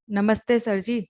नमस्ते sir ji.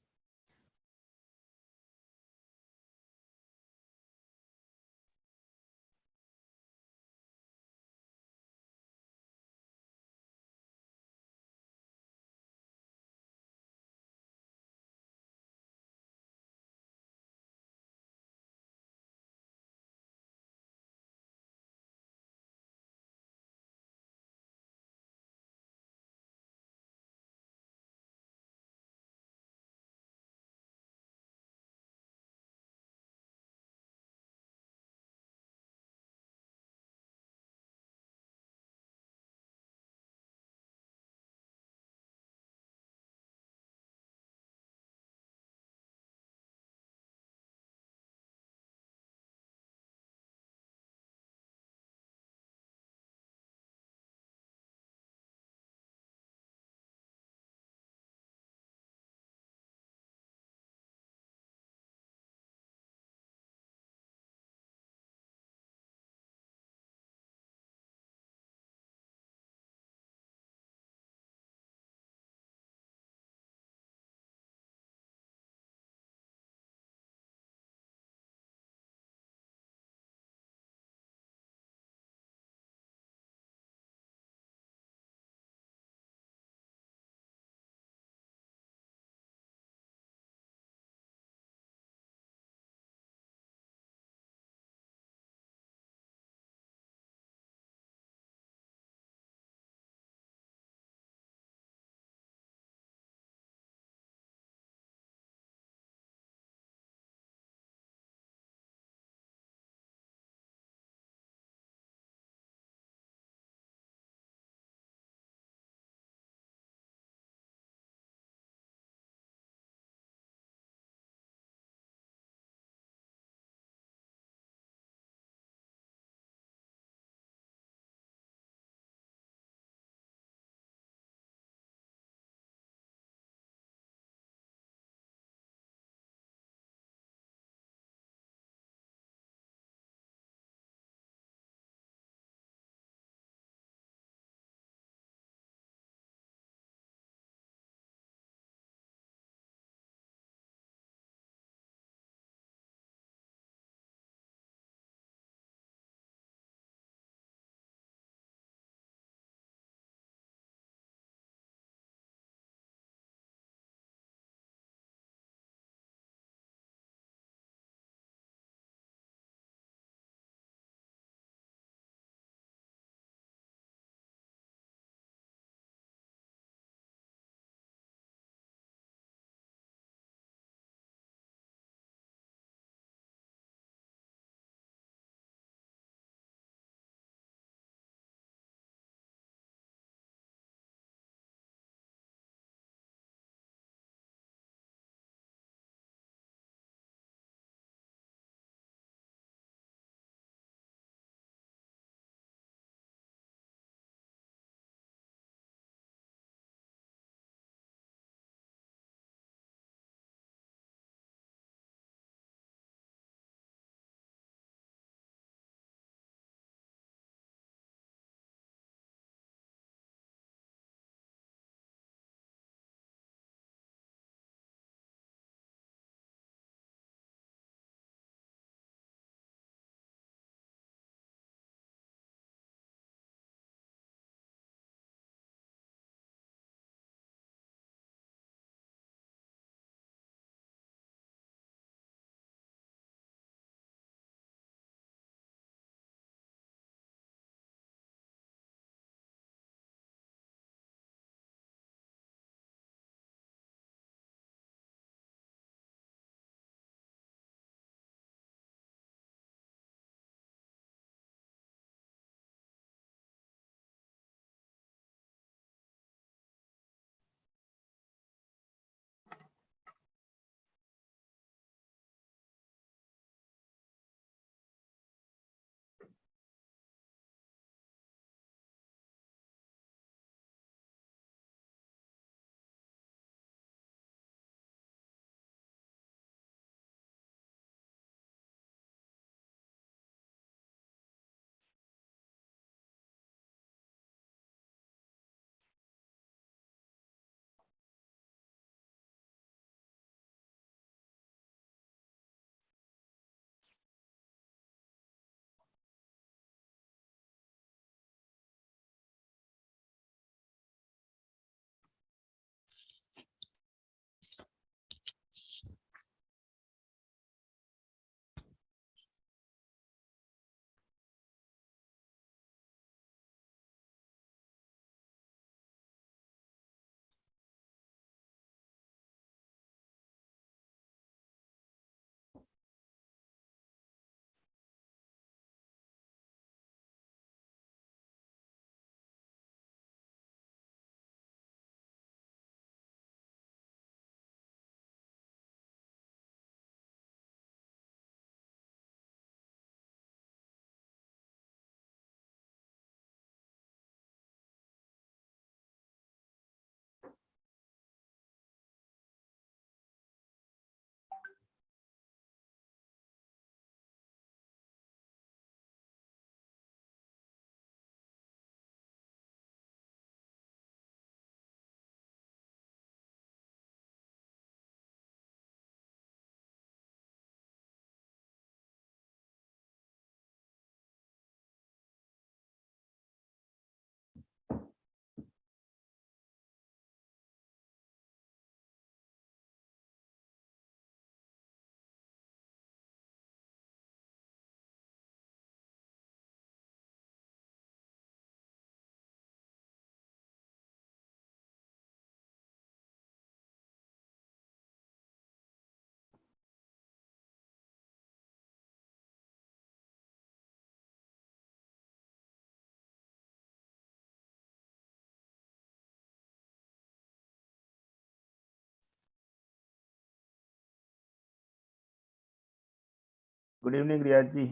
Good evening, Riyaz ji.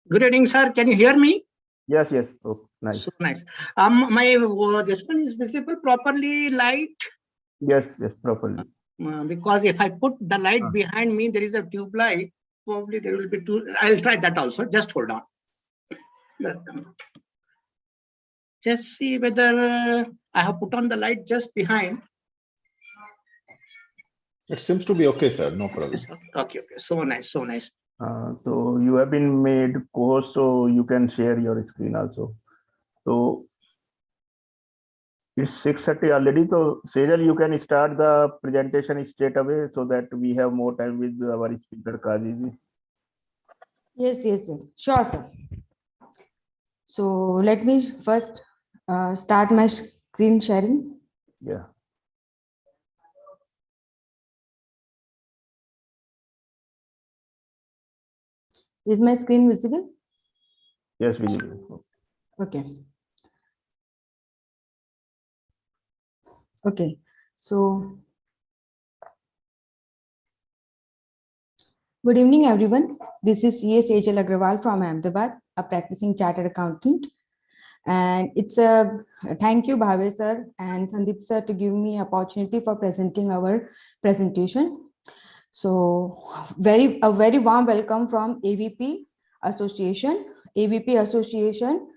Good evening, sir. Can you hear me? Yes, yes. Oh, nice. So nice. My this one is visible properly, light. Yes, yes, properly. Because if I put the light behind me, there is a tube light. Probably there will be two. I'll try that also. Just hold on. Just see whether I have put on the light just behind. It seems to be okay, sir. No problem. Okay. So nice, so nice. So you have been made co-host, so you can share your screen also. So it's 6:30 already. So Sejal, you can start the presentation straight away so that we have more time with our speaker Kazi ji. Yes, sure, sir. So let me first start my screen sharing. Yeah. Is my screen visible? Yes, visible. Okay. Okay. So good evening, everyone. This is C.S. Sejal Agrawal from Ahmedabad, a practicing chartered accountant. And it's a thank you, Bhave sir and Sandeep sir, to give me opportunity for presenting our presentation. So a very warm welcome from AVP Association. AVP Association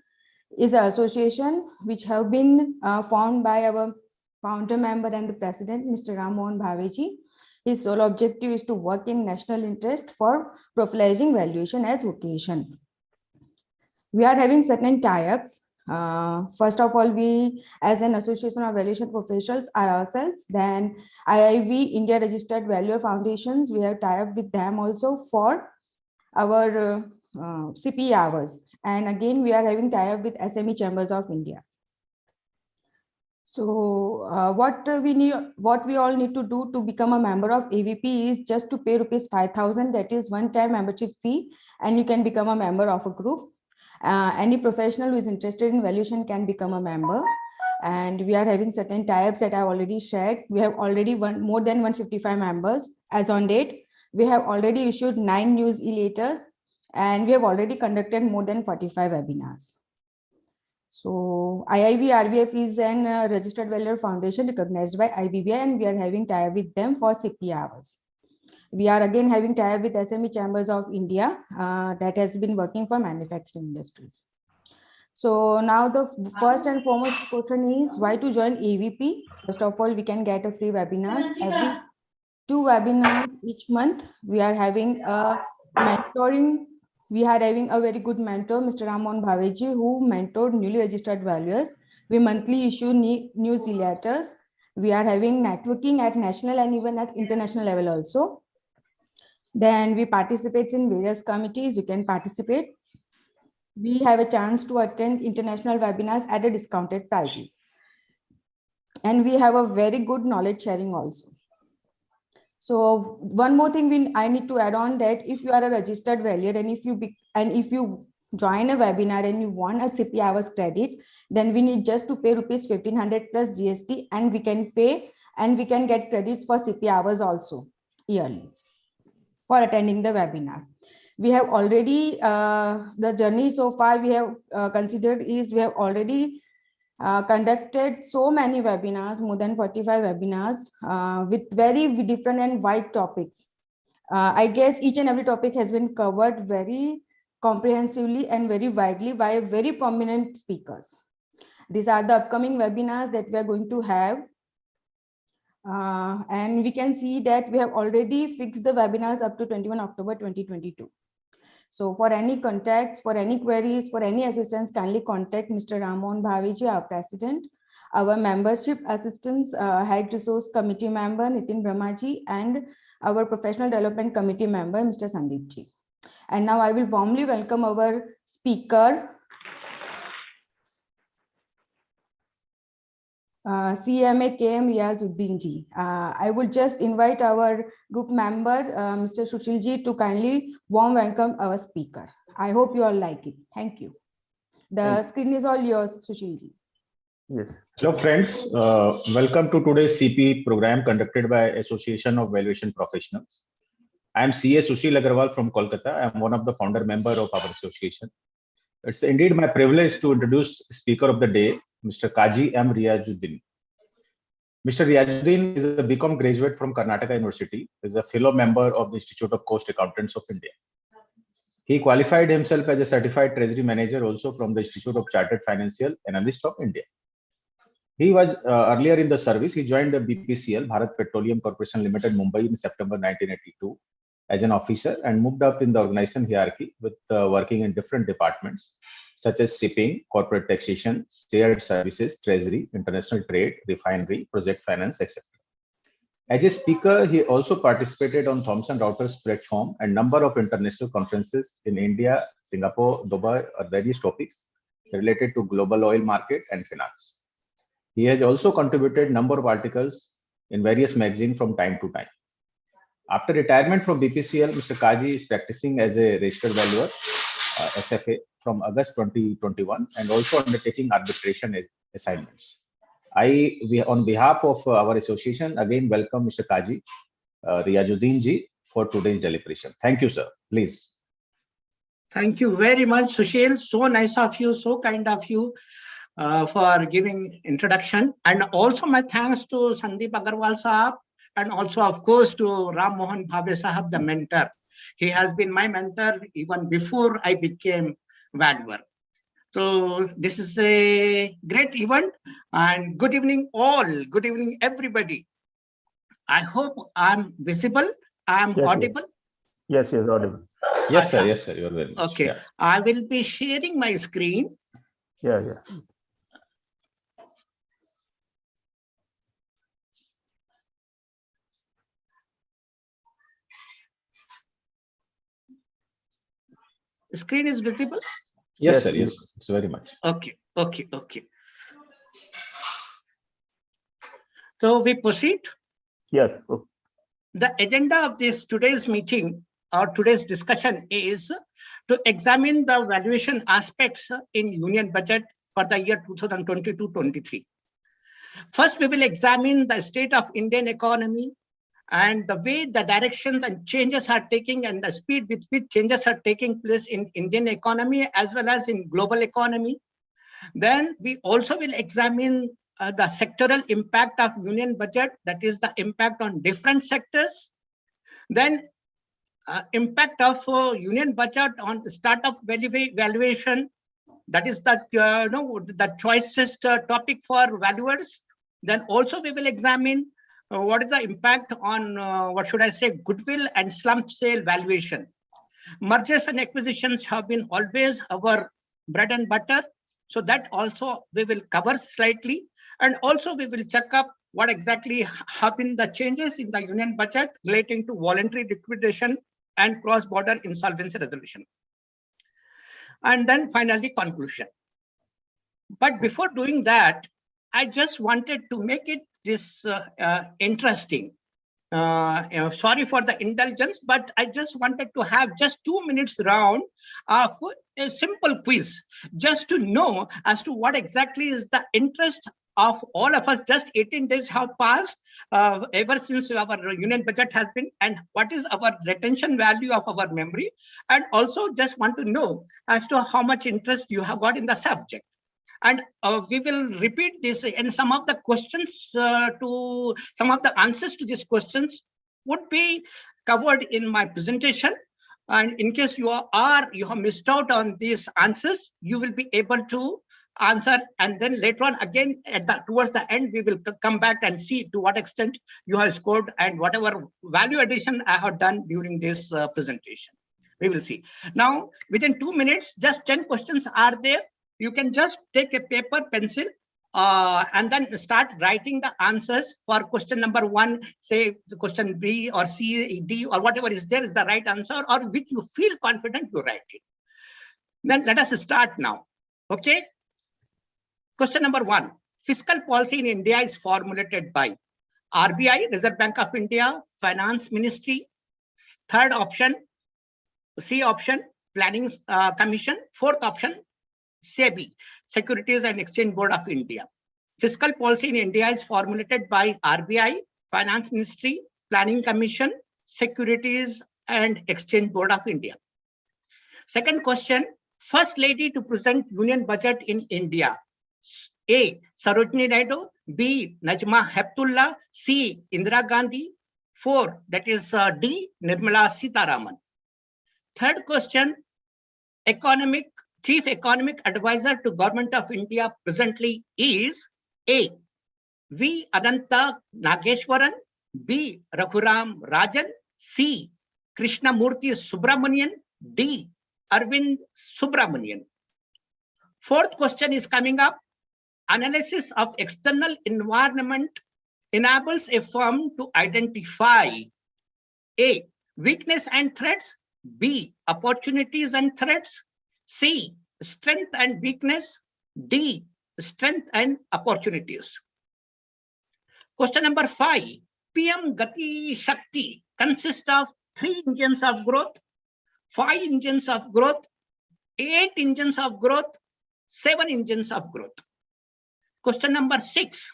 is an association which have been formed by our founder member and the president, Mr. Ram Mohan Bhaveji. His sole objective is to work in national interest for professionalizing valuation as vocation. We are having certain tie-ups. First of all, we as an association of valuation professionals are ourselves. Then IIV, India Registered Valuer Foundations, we have tie-up with them also for our CPE hours. And again, we are having tie-up with SME Chambers of India. So what we all need to do to become a member of AVP is just to pay rupees 5,000. That is one-time membership fee, and you can become a member of a group. Any professional who is interested in valuation can become a member. And we are having certain tie-ups that I already shared. We have already more than 155 members as on date. We have already issued 9 news e-letters, and we have already conducted more than 45 webinars. So IIV RVF is an registered valuer foundation recognized by IBBI, and we are having tie-up with them for CP hours. We are again having tie-up with SME Chambers of India that has been working for manufacturing industries. So now the first and foremost question is why to join AVP? First of all, we can get a free webinars. Every 2 webinars each month. We are having a mentoring. We are having a very good mentor, Mr. Ram Mohan Bhaveji, who mentored newly registered valuers. We monthly issue newsletters. We are having networking at national and even at international level also. Then we participate in various committees. You can participate. We have a chance to attend international webinars at a discounted prices. And we have a very good knowledge sharing also. So one more thing I need to add on that if you are a registered valuer and if you join a webinar and you want a CP hours credit, then we need just to pay rupees 1,500 plus GST, and we can pay and we can get credits for CP hours also yearly for attending the webinar. We have already the journey so far we have considered is we have already conducted so many webinars, more than 45 webinars with very different and wide topics. I guess each and every topic has been covered very comprehensively and very widely by very prominent speakers. These are the upcoming webinars that we are going to have. And we can see that we have already fixed the webinars up to 21 October 2022. So for any contacts, for any queries, for any assistance, kindly contact Mr. Ram Mohan Bhaveji, our president, our membership assistants, head resource committee member, Nitin Brahmaji, and our professional development committee member, Mr. Sandeep ji. And now I will warmly welcome our speaker, CMA KM Riyazuddin ji. I would just invite our group member, Mr. Sushil ji, to kindly warm welcome our speaker. I hope you all like it. Thank you. The screen is all yours, Sushil ji. Yes. Hello, friends. Welcome to today's CP program conducted by Association of Valuation Professionals. I am CA Sushil Agarwal from Kolkata. I am one of the founder member of our association. It's indeed my privilege to introduce speaker of the day, Mr. Kaji M. Riyazuddin. Mr. Riyazuddin is a BCom graduate from Karnataka University, is a fellow member of the Institute of Coast Accountants of India. He qualified himself as a certified treasury manager also from the Institute of Chartered Financial Analysts of India. He was earlier in the service. He joined the BPCL, Bharat Petroleum Corporation Limited, Mumbai in September 1982 as an officer and moved up in the organization hierarchy with working in different departments such as shipping, corporate taxation, shared services, treasury, international trade, refinery, project finance, etc. As a speaker, he also participated on Thomson Reuters platform and number of international conferences in India, Singapore, Dubai, or various topics related to global oil market and finance. He has also contributed number of articles in various magazines from time to time. After retirement from BPCL, Mr. Kaji is practicing as a registered valuer, SFA, from August 2021 and also undertaking arbitration assignments. On behalf of our association, again welcome Mr. Kaji Riyazuddin ji for today's deliberation. Thank you, sir. Please. Thank you very much, Sushil. So nice of you, so kind of you for giving introduction. And also my thanks to Sandeep Agarwal Sahab and also, of course, to Ram Mohan Bhabhe Sahab, the mentor. He has been my mentor even before I became valuer. So this is a great event and good evening all. Good evening, everybody. I hope I'm visible. I'm audible. Yes, audible. Yes, sir. Yes, sir. You're very much. Okay. Yeah. I will be sharing my screen. Yeah. The screen is visible? Yes, sir. Yes, it's very much. Okay. So we proceed? Yes. The agenda of today's meeting or today's discussion is to examine the valuation aspects in Union Budget for the year 2022-23. First, we will examine the state of Indian economy and the way the directions and changes are taking and the speed with which changes are taking place in Indian economy as well as in global economy. Then we also will examine the sectoral impact of Union Budget, that is the impact on different sectors. Then impact of Union Budget on startup valuation, that is the choicest topic for valuers. Then also we will examine what is the impact on, goodwill and slump sale valuation. Mergers and acquisitions have been always our bread and butter. So that also we will cover slightly. And also we will check up what exactly have been the changes in the Union Budget relating to voluntary liquidation and cross-border insolvency resolution. And then finally, conclusion. But before doing that, I just wanted to make it this interesting. Sorry for the indulgence, but I just wanted to have just 2 minutes round of a simple quiz, just to know as to what exactly is the interest of all of us. Just 18 days have passed ever since our Union Budget has been, and what is our retention value of our memory, and also just want to know as to how much interest you have got in the subject. And we will repeat this, and some of the questions some of the answers to these questions would be covered in my presentation. And in case you have missed out on these answers, you will be able to answer. And then later on, again, towards the end, we will come back and see to what extent you have scored and whatever value addition I have done during this presentation. We will see. Now, within 2 minutes, just 10 questions are there. You can just take a paper, pencil, and then start writing the answers for question number 1, say the question B or C, D, or whatever is there is the right answer, or which you feel confident you write it. Then let us start now. Okay. Question number 1. Fiscal policy in India is formulated by RBI, Reserve Bank of India, Finance Ministry. Third option, C option, Planning Commission. Fourth option, SEBI, Securities and Exchange Board of India. Fiscal policy in India is formulated by RBI, Finance Ministry, Planning Commission, Securities and Exchange Board of India. Second question, First Lady to present Union Budget in India. A. Sarojini Naidu, B. Najma Heptullah, C. Indira Gandhi, 4. That is D. Nirmala Sitharaman. Third question, Chief Economic Advisor to Government of India presently is A. V. Ananta Nageshwaran, B. Raghuram Rajan, C. Krishnamurthy Subramanian, D. Arvind Subramanian. Fourth question is coming up. Analysis of external environment enables a firm to identify A. Weakness and threats, B. Opportunities and threats, C. Strength and weakness, D. Strength and opportunities. Question number 5. PM Gati Shakti consists of 3 engines of growth, 5 engines of growth, 8 engines of growth, 7 engines of growth. Question number 6.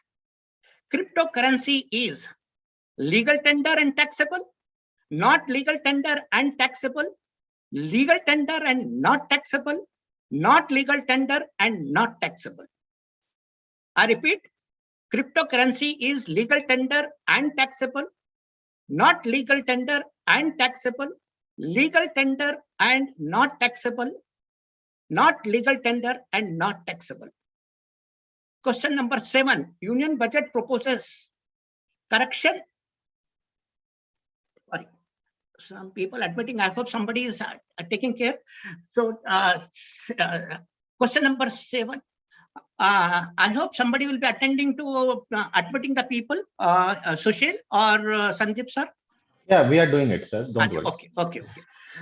Cryptocurrency is legal tender and taxable, not legal tender and taxable, legal tender and not taxable, not legal tender and not taxable. I repeat, cryptocurrency is legal tender and taxable, not legal tender and taxable, legal tender and not taxable, not legal tender and not taxable. Question number 7. Union budget proposes correction. Some people admitting, I hope somebody is taking care. So question number 7. I hope somebody will be attending to admitting the people, Sushil or Sandeep sir. Yeah, we are doing it, sir. Don't worry. Okay.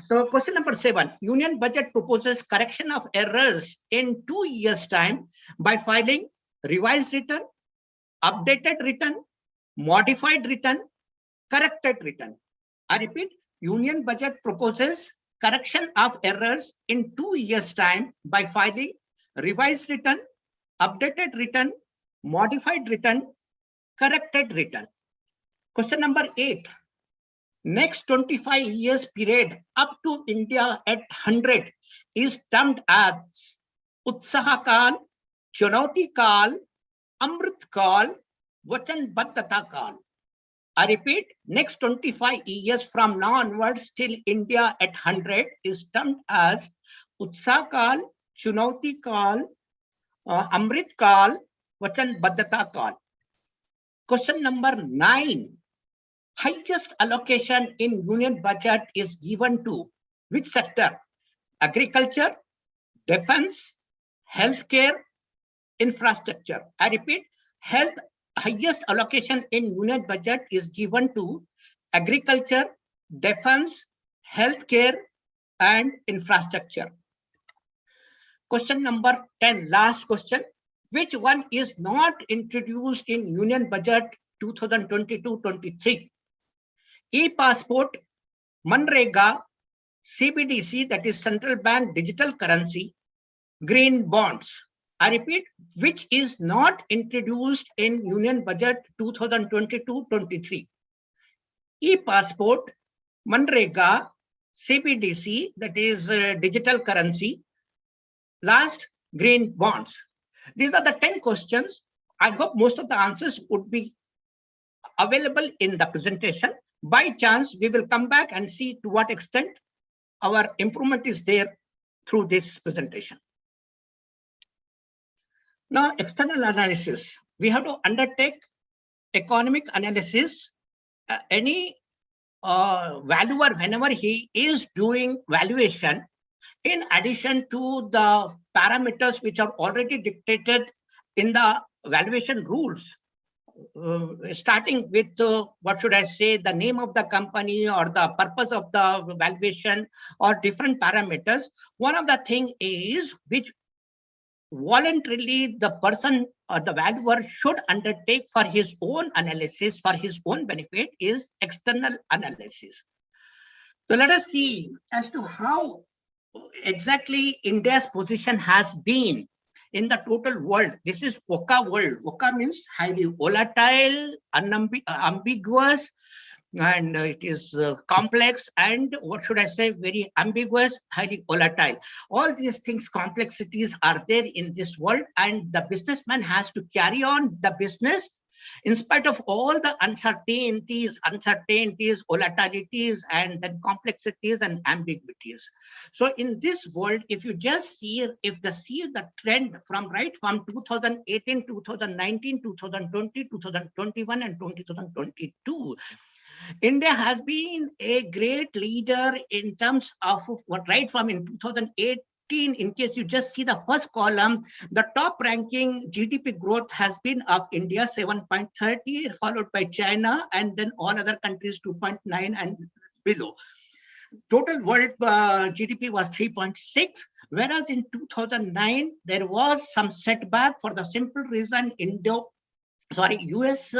So question number 7. Union budget proposes correction of errors in 2 years' time by filing revised return, updated return, modified return, corrected return. I repeat, Union budget proposes correction of errors in 2 years' time by filing revised return, updated return, modified return, corrected return. Question number 8. Next 25 years period up to India at 100 is termed as Utsaha Kal, Chunauti Kal, Amrit Kal, Vachanbaddhata Kal. I repeat, next 25 years from now onwards till India at 100 is termed as Utsaha Kal, Chunauti Kal, Amrit Kal, Vachanbaddhata Kal. Question number 9. Highest allocation in union budget is given to which sector? Agriculture, defense, healthcare, infrastructure. I repeat, highest allocation in union budget is given to agriculture, defense, healthcare, and infrastructure. Question number 10, last question. Which one is not introduced in union budget 2022-23? E-passport, Manrega, CBDC, that is central bank digital currency, green bonds. I repeat, which is not introduced in union budget 2022-23? E-passport, Manrega, CBDC, that is digital currency, last, green bonds. These are the 10 questions. I hope most of the answers would be available in the presentation. By chance, we will come back and see to what extent our improvement is there through this presentation. Now, external analysis. We have to undertake economic analysis. Any valuer, whenever he is doing valuation, in addition to the parameters which are already dictated in the valuation rules, starting with what should I say, the name of the company or the purpose of the valuation or different parameters. One of the thing is which voluntarily the person or the valuer should undertake for his own analysis, for his own benefit, is external analysis. So let us see as to how exactly India's position has been in the total world. This is VUCA world. VUCA means highly volatile, ambiguous, and it is complex, and what should I say, very ambiguous, highly volatile. All these things, complexities are there in this world, and the businessman has to carry on the business in spite of all the uncertainties, volatilities, and then complexities and ambiguities. So in this world, if you just see the trend from 2018, 2019, 2020, 2021, and 2022, India has been a great leader in terms of what, right from in 2008. In case you just see the first column, the top ranking GDP growth has been of India 7.30, followed by China, and then all other countries 2.9 and below. Total world GDP was 3.6, whereas in 2009 there was some setback for the simple reason US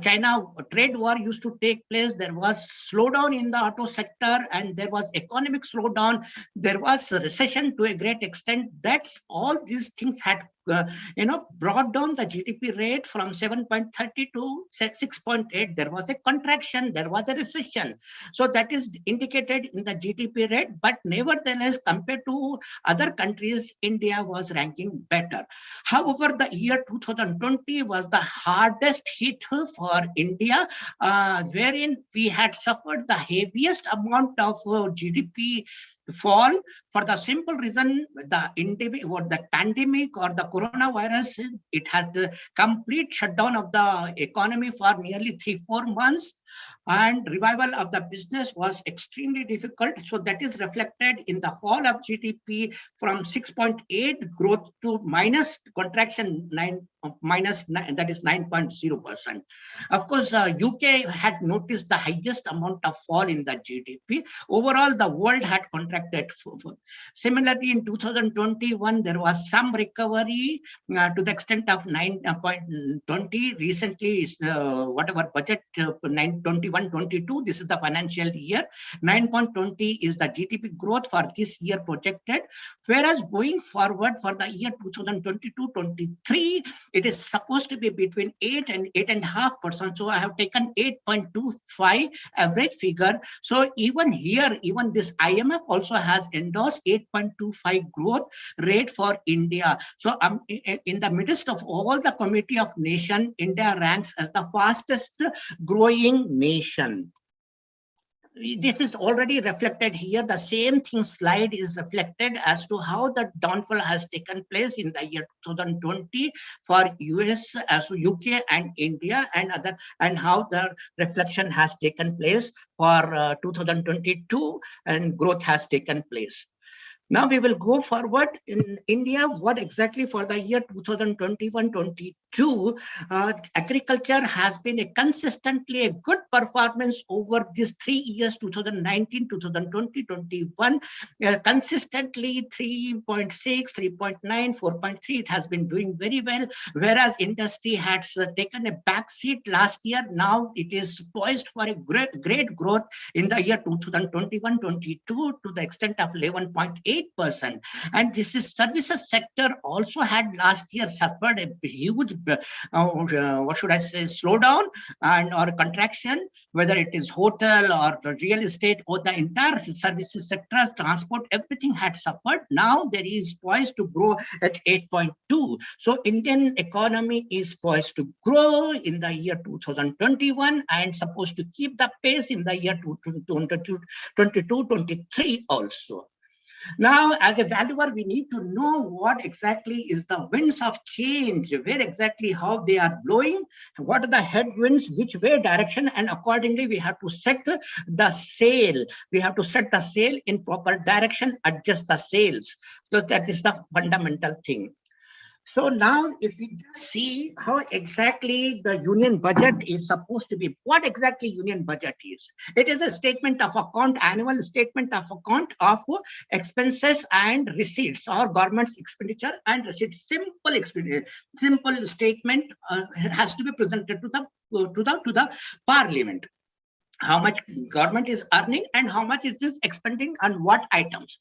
China trade war used to take place. There was slowdown in the auto sector, and there was economic slowdown. There was a recession to a great extent. That's all these things had brought down the GDP rate from 7.30 to 6.8. There was a contraction, there was a recession. So that is indicated in the GDP rate, but nevertheless, compared to other countries, India was ranking better. However, the year 2020 was the hardest hit for India, wherein we had suffered the heaviest amount of GDP fall, for the simple reason the pandemic or the coronavirus, it has the complete shutdown of the economy for nearly 3-4 months, and revival of the business was extremely difficult. So that is reflected in the fall of GDP from 6.8 growth to minus contraction 9, that is 9.0%. Of course, UK had noticed the highest amount of fall in the GDP. Overall, the world had contracted. Similarly, in 2021, there was some recovery to the extent of 9.20. Recently, whatever budget 921-22, this is the financial year, 9.20 is the GDP growth for this year projected. Whereas going forward for the year 2022-23, it is supposed to be between 8 and 8.5%. So I have taken 8.25 average figure. So even here, even this IMF also has endorsed 8.25 growth rate for India. So in the midst of all the Committee of Nations, India ranks as the fastest growing nation. This is already reflected here. The same thing slide is reflected as to how the downfall has taken place in the year 2020 for US, as UK and India, and how the reflection has taken place for 2022 and growth has taken place. Now we will go forward in India. What exactly for the year 2021-22, agriculture has been consistently a good performance over these 3 years, 2019, 2020, 21, consistently 3.6, 3.9, 4.3. It has been doing very well, whereas industry has taken a back seat last year. Now it is poised for a great growth in the year 2021-22 to the extent of 11.8%. And this is services sector also had last year suffered a huge what should I say, slowdown and or contraction, whether it is hotel or real estate or the entire services sector, transport, everything had suffered. Now there is poised to grow at 8.2. So Indian economy is poised to grow in the year 2021 and supposed to keep the pace in the year 2022-23 also. Now, as a valuer, we need to know what exactly is the winds of change, where exactly how they are blowing, what are the headwinds, which way direction, and accordingly we have to set the sail. We have to set the sail in proper direction, adjust the sails. So that is the fundamental thing. So now if we just see how exactly the union budget is supposed to be, what exactly union budget is. It is a statement of account, annual statement of account of expenses and receipts, or government's expenditure and receipts. Simple statement has to be presented to the parliament. How much government is earning and how much it is expending on what items.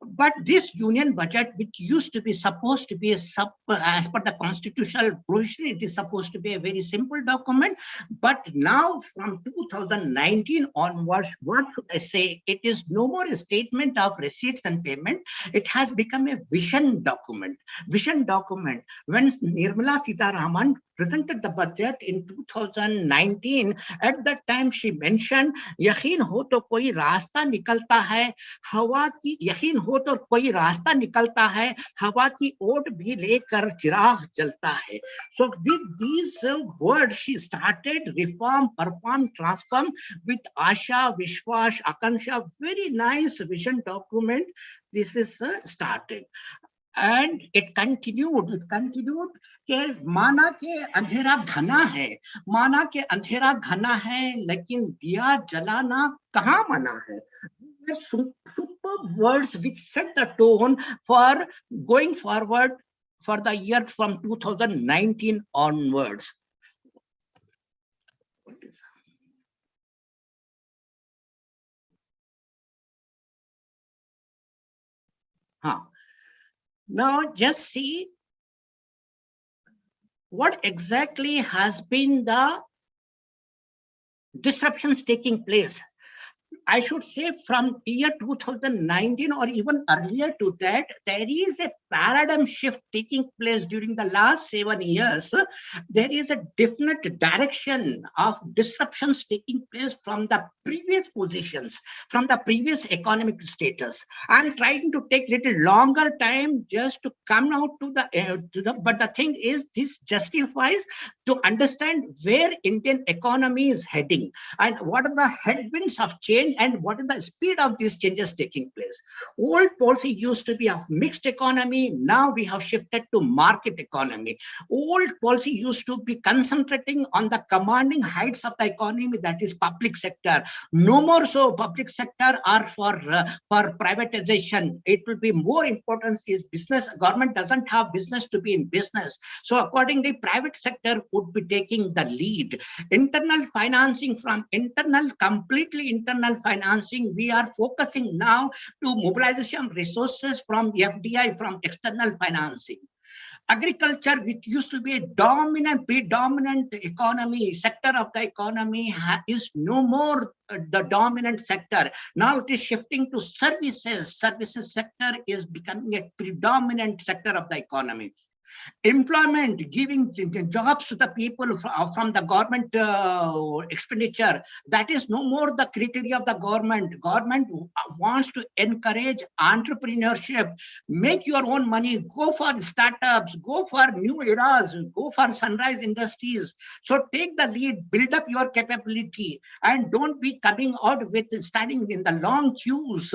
But this union budget, which used to be supposed to be as per the constitutional provision, it is supposed to be a very simple document. But now from 2019 onwards, what should I say? It is no more a statement of receipts and payment. It has become a vision document. Vision document. When Nirmala Sitharaman presented the budget in 2019, at that time she mentioned, यकीन हो तो कोई रास्ता निकलता है, हवा की यकीन हो तो कोई रास्ता निकलता है, हवा की ओट भी लेकर चिराग जलता है. So with these words she started reform, perform, transform with Asha, Vishwas, Akansha. Very nice vision document. This is started. And it continued कि माना के अंधेरा घना है, माना के अंधेरा घना है, लेकिन दिया जलाना कहाँ मना है. Superb words which set the tone for going forward for the year from 2019 onwards. Now just see what exactly has been the disruptions taking place. I should say from year 2019 or even earlier to that, there is a paradigm shift taking place during the last 7 years. There is a definite direction of disruptions taking place from the previous positions, from the previous economic status. I'm trying to take little longer time just to come out to the but the thing is, this justifies to understand where Indian economy is heading and what are the headwinds of change and what is the speed of these changes taking place. Old policy used to be of mixed economy. Now we have shifted to market economy. Old policy used to be concentrating on the commanding heights of the economy, that is public sector. No more so public sector are for privatization. It will be more important is business. Government doesn't have business to be in business. So accordingly, private sector would be taking the lead. Internal financing from completely internal financing, we are focusing now to mobilization resources from FDI, from external financing. Agriculture, which used to be a predominant economy sector of the economy, is no more the dominant sector. Now it is shifting to services. Services sector is becoming a predominant sector of the economy. Employment, giving jobs to the people from the government expenditure, that is no more the criteria of the government. Government wants to encourage entrepreneurship. Make your own money, go for startups, go for new eras, go for sunrise industries. So take the lead, build up your capability, and don't be coming out with standing in the long queues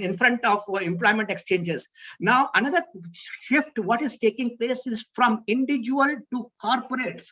in front of employment exchanges. Now another shift, what is taking place is from individual to corporates.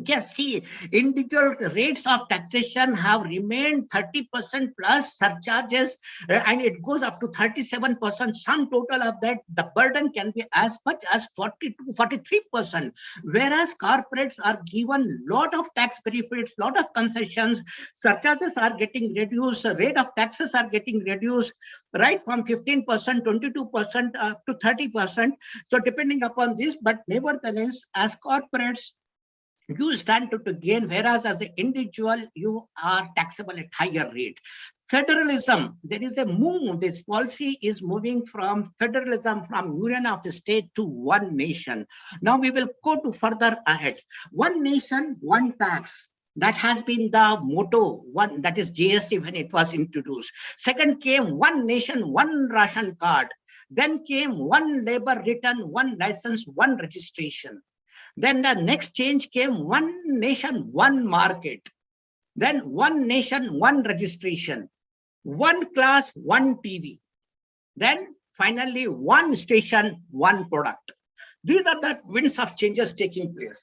Just see, individual rates of taxation have remained 30% plus surcharges, and it goes up to 37%. Sum total of that, the burden can be as much as 40 to 43%. Whereas corporates are given lot of tax benefits, lot of concessions, surcharges are getting reduced, rate of taxes are getting reduced, right from 15%, 22% up to 30%. So depending upon this, but nevertheless, as corporates, you stand to gain, whereas as an individual, you are taxable at higher rate. Federalism, there is a move. This policy is moving from federalism, from union of the state to one nation. Now we will go to further ahead. One nation, one tax. That has been the motto, one, that is GST when it was introduced. Second came one nation, one ration card. Then came one labor return, one license, one registration. Then the next change came one nation, one market. Then one nation, one registration. One class, one TV. Then finally, one station, one product. These are the winds of changes taking place.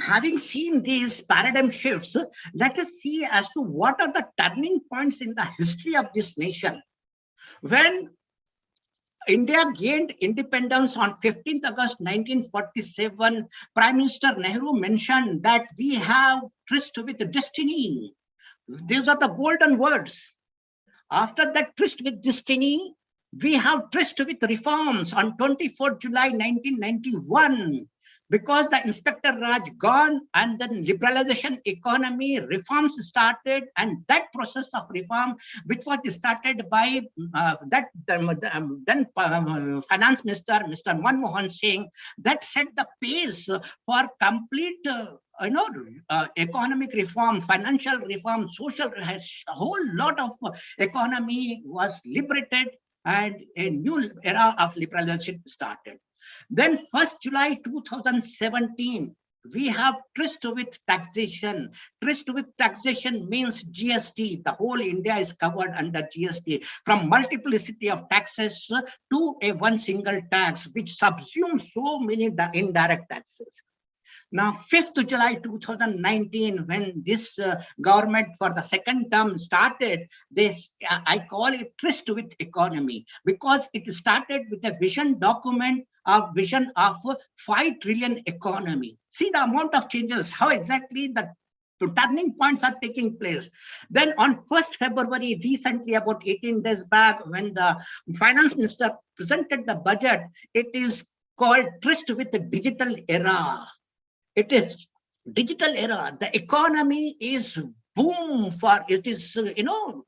Having seen these paradigm shifts, let us see as to what are the turning points in the history of this nation. When India gained independence on 15th August 1947, Prime Minister Nehru mentioned that we have tryst with destiny. These are the golden words. After that tryst with destiny, we have tryst with reforms on 24 July 1991. Because the Inspector Raj gone and then liberalization economy reforms started, and that process of reform, which was started by then Finance Minister Mr. Manmohan Singh, that set the pace for complete economic reform, financial reform, social, a whole lot of economy was liberated and a new era of liberalization started. Then 1st July 2017, we have tryst with taxation. Tryst with taxation means GST. The whole India is covered under GST, from multiplicity of taxes to a one single tax, which subsumes so many indirect taxes. Now, 5th July 2019, when this government for the second term started, this I call it tryst with economy, because it started with a vision document, a vision of 5 trillion economy. See the amount of changes, how exactly the turning points are taking place. Then on 1st February, recently about 18 days back, when the finance minister presented the budget, it is called tryst with the digital era. It is digital era. The economy is boom for, it is,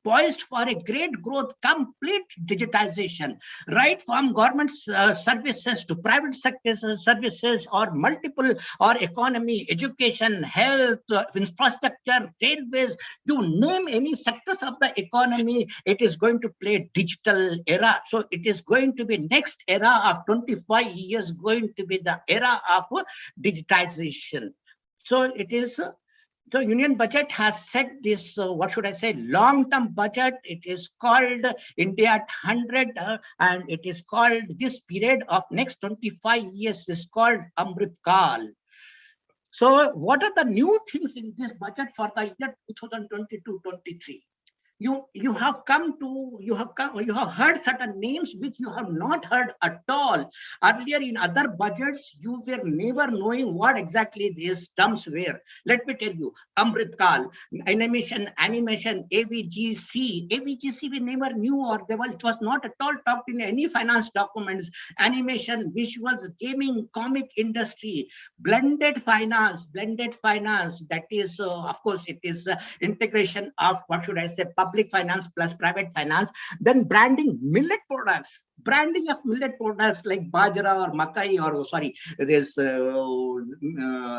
poised for a great growth, complete digitization, right from government services to private sector services, or multiple, or economy, education, health, infrastructure, railways, you name any sectors of the economy, it is going to play digital era. So it is going to be next era of 25 years, going to be the era of digitization. So it is, the Union Budget has set this, what should I say, long-term budget. It is called India at 100, and it is called, this period of next 25 years is called Amrit Kal. So what are the new things in this budget for the year 2022-23? You have heard certain names which you have not heard at all. Earlier in other budgets, you were never knowing what exactly these terms were. Let me tell you, Amrit Kal, animation, AVGC. AVGC we never knew, or it was not at all talked in any finance documents. Animation, visuals, gaming, comic industry, blended finance, that is, of course, it is integration of, what should I say, public finance plus private finance. Then branding millet products, like bajra or makai, or sorry, there's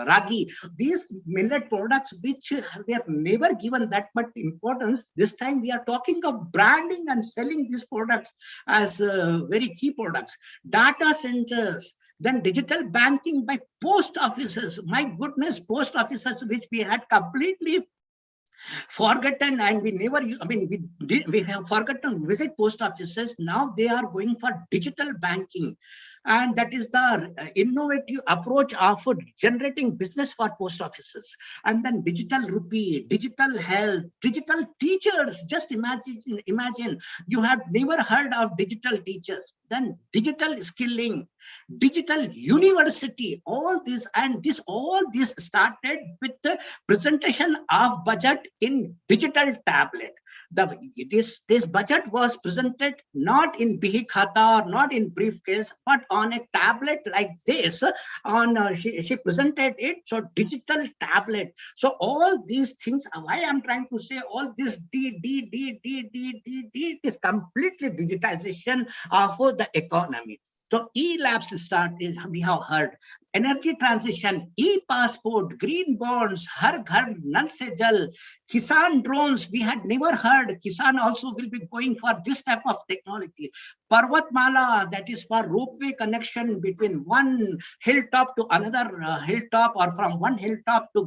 ragi. These millet products which were never given that much importance, this time we are talking of branding and selling these products as very key products. Data centers, then digital banking by post offices. My goodness, post offices which we had completely forgotten, and we never, we have forgotten visit post offices. Now they are going for digital banking, and that is the innovative approach of generating business for post offices. And then digital rupee, digital health, digital teachers. Just imagine you have never heard of digital teachers. Then digital skilling, digital university, all this started with the presentation of budget in digital tablet. This budget was presented not in bihi khata or not in briefcase, but on a tablet like this. She presented it, so digital tablet. So all these things, why I'm trying to say all this is completely digitization of the economy. So e-labs started, we have heard. Energy transition, e-passport, green bonds, Har Ghar Nal Se Jal, Kisan drones, we had never heard. Kisan also will be going for this type of technology. Parvatmala, that is for ropeway connection between one hilltop to another hilltop, or from one hilltop to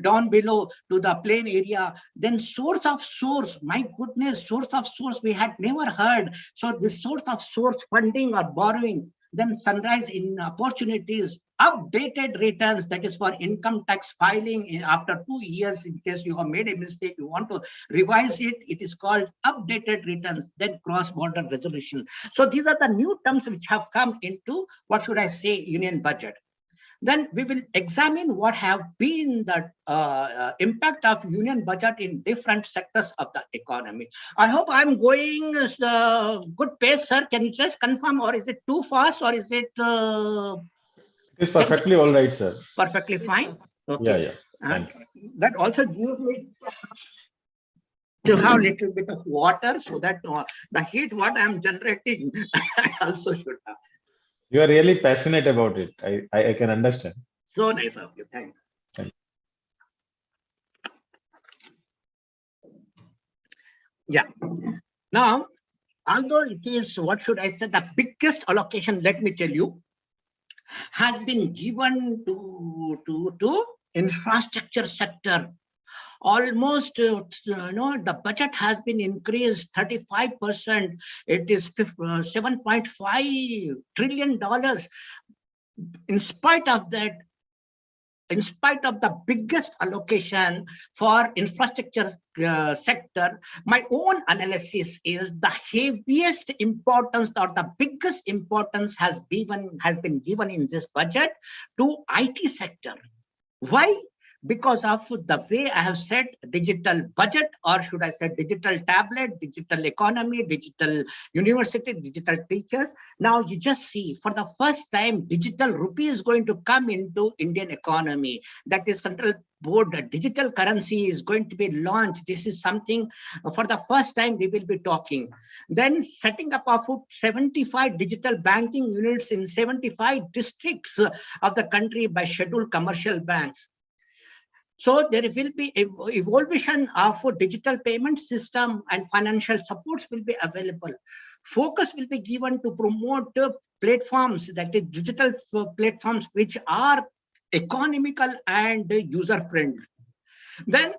down below to the plain area. Then source of source, my goodness, source of source we had never heard. So this source of source funding or borrowing. Then sunrise in opportunities, updated returns, that is for income tax filing after 2 years. In case you have made a mistake, you want to revise it, it is called updated returns. Then cross-border resolution. So these are the new terms which have come into, what should I say, union budget. Then we will examine what have been the impact of union budget in different sectors of the economy. I hope I'm going good pace, sir. Can you just confirm, or is it too fast, or is it? It's perfectly all right, sir. Perfectly fine. Okay. Yeah. Thank you. That also gives me to have a little bit of water, so that the heat what I'm generating, I also should have. You are really passionate about it. I can understand. So nice of you. Thank you. Thank you. Yeah. Now, although it is, what should I say, the biggest allocation, let me tell you, has been given to infrastructure sector. Almost, the budget has been increased 35%. It is $7.5 trillion. In spite of that, in spite of the biggest allocation for infrastructure sector, my own analysis is the heaviest importance or the biggest importance has been given in this budget to IT sector. Why? Because of the way I have said, digital budget, or should I say digital tablet, digital economy, digital university, digital teachers. Now you just see, for the first time, digital rupee is going to come into Indian economy. That is central board digital currency is going to be launched. This is something for the first time we will be talking. Then setting up of 75 digital banking units in 75 districts of the country by scheduled commercial banks. So there will be evolution of a digital payment system, and financial supports will be available. Focus will be given to promote platforms, that is digital platforms, which are economical and user friendly. Then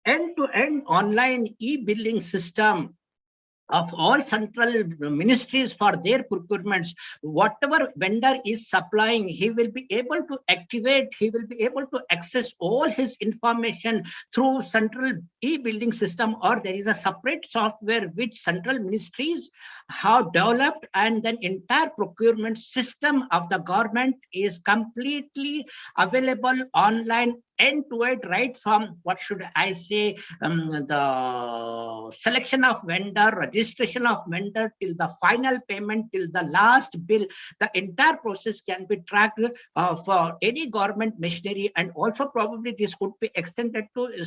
end-to-end online e-billing system of all central ministries for their procurements. Whatever vendor is supplying, he will be able to activate, he will be able to access all his information through central e-billing system, or there is a separate software which central ministries have developed, and then entire procurement system of the government is completely available online, end-to-end, right from, what should I say, the selection of vendor, registration of vendor, till the final payment, till the last bill. The entire process can be tracked for any government machinery, and also probably this could be extended to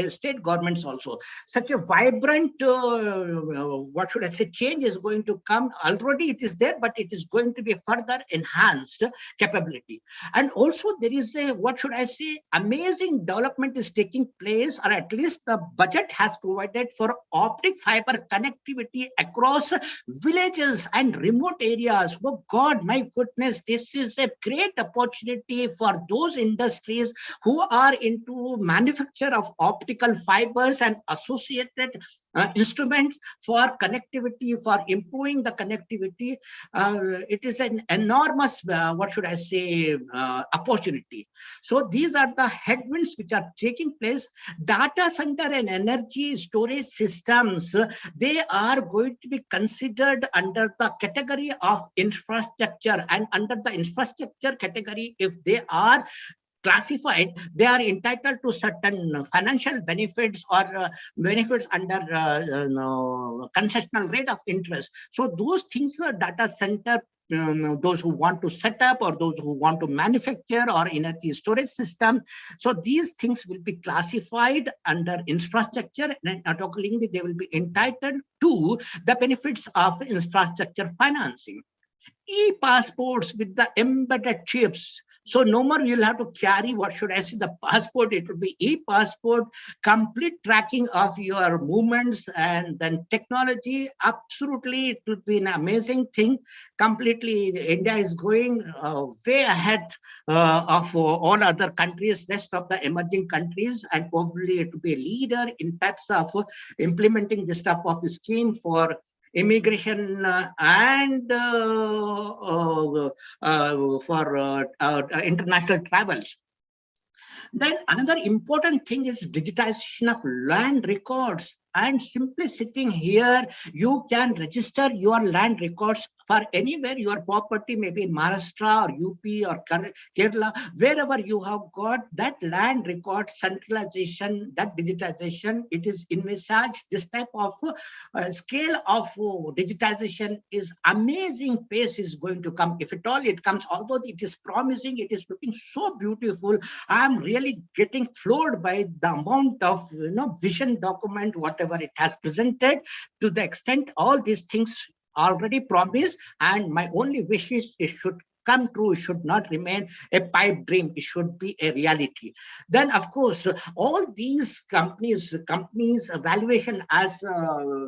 state governments also. Such a vibrant, what should I say, change is going to come. Already it is there, but it is going to be further enhanced capability. And also there is a, what should I say, amazing development is taking place, or at least the budget has provided for optic fiber connectivity across villages and remote areas. Oh God, my goodness, this is a great opportunity for those industries who are into manufacture of optical fibers and associated instruments for connectivity, for improving the connectivity. It is an enormous, what should I say, opportunity. So these are the headwinds which are taking place. Data center and energy storage systems, they are going to be considered under the category of infrastructure, and under the infrastructure category, if they are classified, they are entitled to certain financial benefits, or benefits under concessional rate of interest. So those things, data center, those who want to set up, or those who want to manufacture, or energy storage system, so these things will be classified under infrastructure, and accordingly they will be entitled to the benefits of infrastructure financing. E-passports with the embedded chips. So no more you'll have to carry, what should I say, the passport. It will be e-passport, complete tracking of your movements, and then technology. Absolutely, it will be an amazing thing. Completely, India is going way ahead of all other countries, rest of the emerging countries, and probably it will be a leader in types of implementing this type of scheme for immigration and for international travels. Then another important thing is digitization of land records and simply sitting here, you can register your land records for anywhere your property, maybe in Maharashtra or UP or Kerala, wherever you have got that land record centralization, that digitization, it is envisaged. This type of scale of digitization is amazing pace is going to come. If at all it comes, although it is promising, it is looking so beautiful. I am really getting floored by the amount of vision document, whatever it has presented, to the extent all these things already promised. And my only wish is it should come true. It should not remain a pipe dream. It should be a reality. Then, of course, all these companies valuation as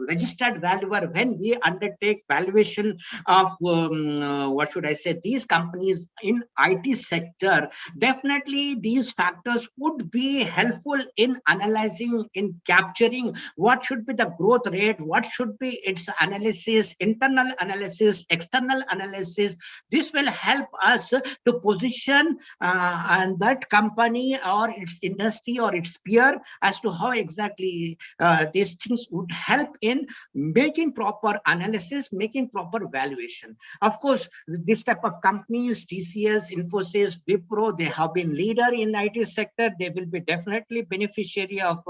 registered valuer, when we undertake valuation of what should I say, these companies in IT sector, definitely these factors would be helpful in analyzing, in capturing what should be the growth rate, what should be its analysis, internal analysis, external analysis. This will help us to position and that company or its industry or its peer as to how exactly these things would help in making proper analysis, making proper valuation. Of course, this type of companies, TCS, Infosys, Wipro, they have been leader in IT sector. They will be definitely beneficiary of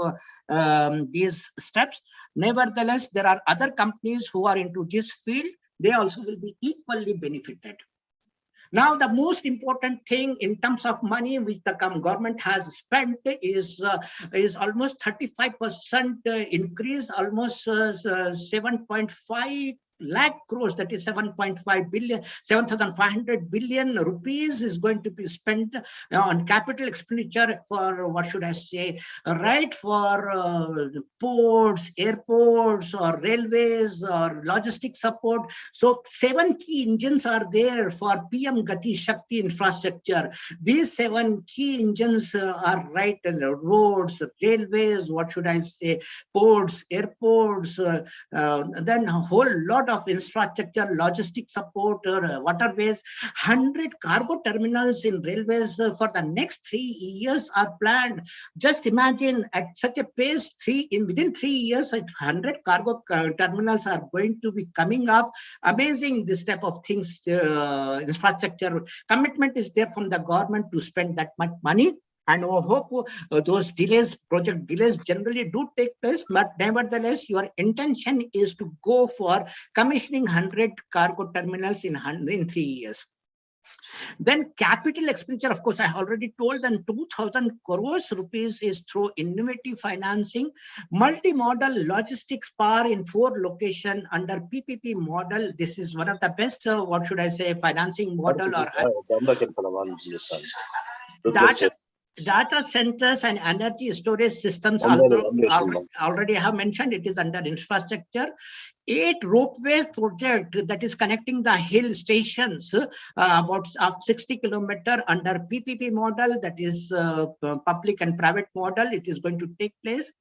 these steps. Nevertheless, there are other companies who are into this field. They also will be equally benefited. Now, the most important thing in terms of money which the government has spent is almost 35% increase, almost 7.5 lakh crores, that is 7.5 billion, 7,500 billion rupees is going to be spent on capital expenditure for, what should I say, right, for ports, airports, or railways, or logistics support. So 7 key engines are there for PM Gati Shakti infrastructure. These 7 key engines are right, roads, railways, what should I say, ports, airports, then a whole lot of infrastructure, logistic support, waterways. 100 cargo terminals in railways for the next 3 years are planned. Just imagine at such a pace, within 3 years, 100 cargo terminals are going to be coming up. Amazing, this type of things. Infrastructure commitment is there from the government to spend that much money. And I hope those delays, project delays generally do take place, but nevertheless, your intention is to go for commissioning 100 cargo terminals in 3 years. Then capital expenditure, of course, I already told, and 2,000 crores rupees is through innovative financing, multimodal logistics park in 4 locations under PPP model. This is one of the best, what should I say, financing model or data centers and energy storage systems. Already I have mentioned, it is under infrastructure. 8 ropeway project that is connecting the hill stations, about 60 kilometers under PPP model, that is public and private model. It is going to take place.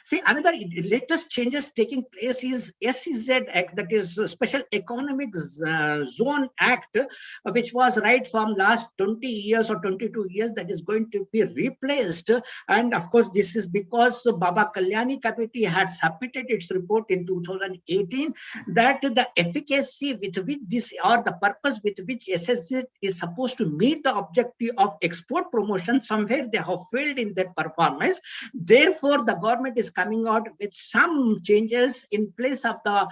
See, another latest changes taking place is SEZ Act, that is Special Economic Zone Act, which was right from last 20 years or 22 years, that is going to be replaced. And of course, this is because Baba Kalyani Committee had submitted its report in 2018 that the efficacy with which this, or the purpose with which SEZ is supposed to meet the objective of export promotion, somewhere they have failed in their performance. Therefore, the government is coming out with some changes in place of the